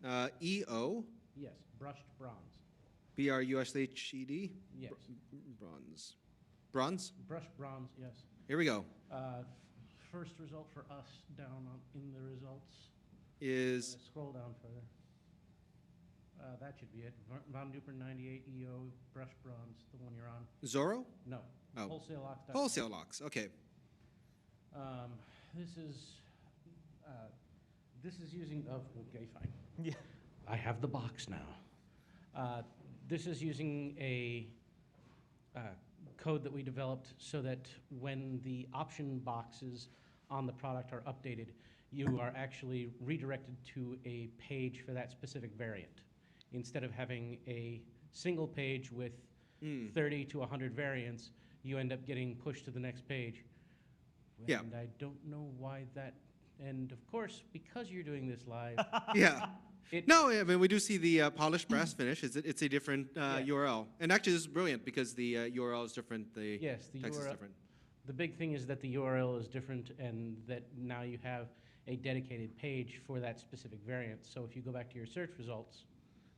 98EO. Yes, brushed bronze. BRUSHED? Yes. Bronze. Bronze? Brushed bronze, yes. Here we go. First result for us down in the results Is. Scroll down further. That should be it. Von Duprin 98EO brushed bronze, the one you're on. Zorro? No. Oh. WholesaleLocks.com. Wholesale locks, okay. This is using, okay, fine. Yeah. I have the box now. This is using a code that we developed so that when the option boxes on the product are updated, you are actually redirected to a page for that specific variant. Instead of having a single page with 30 to 100 variants, you end up getting pushed to the next page. Yeah. And I don't know why that, and of course, because you're doing this live. Yeah. No, I mean, we do see the polished brass finish. It's a different URL. And actually, this is brilliant because the URL is different, the Yes, the text URL, is different. The big thing is that the URL is different and that now you have a dedicated page for that specific variant. So if you go back to your search results,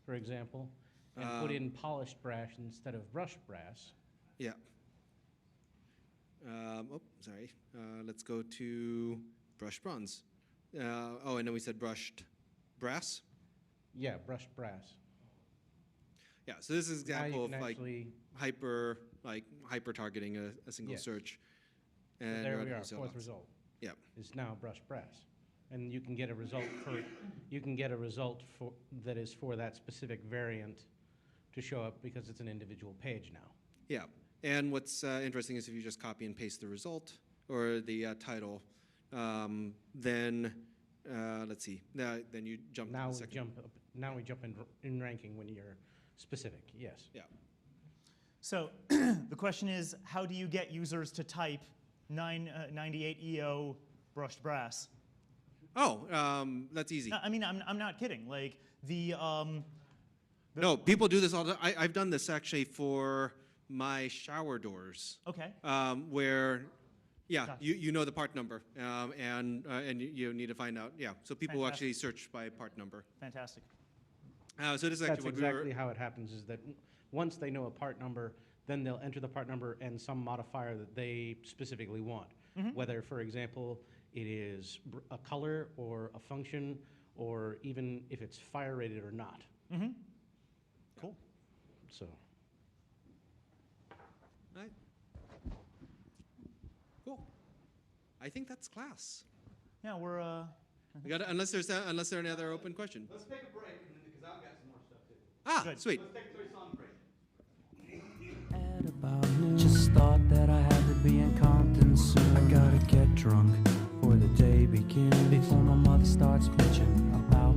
for example, and put in polished brass instead of brushed brass. Yeah. Sorry. Let's go to brushed bronze. And then we said brushed brass? Yeah, brushed brass. Yeah, so this is an example of like actually hyper targeting a single search. So And there we are, fourth result. Yeah. Is now brushed brass. And you can get a result for that is for that specific variant to show up because it's an individual page now. Yeah, and what's interesting is if you just copy and paste the result or the title, then let's see. Then you jump to the second. Now we jump in ranking when you're specific. Yes. Yeah. So the question is, how do you get users to type 98 EO brushed brass. Oh, that's easy. I mean, I'm not kidding. Like the No, people do this all the time. I've done this actually for my shower doors. Okay. Where, yeah, Gotcha. you know the part number, and you need to find out. Yeah, so people will actually search by part number. Fantastic. So this is actually That's what exactly we were. how it happens, is that once they know a part number, then they'll enter the part number and some modifier that they specifically want. Whether, for example, it is a color or a function, or even if it's fire rated or not. Cool. So, Right. Cool. I think that's class. Yeah, we're We got unless there are any other open questions. Let's take a break, because I've got some more stuff too. Ah, Good. sweet. Let's take a 3-song break. Just thought that I had to be in Compton soon. I gotta get drunk before the day begins, before my mother starts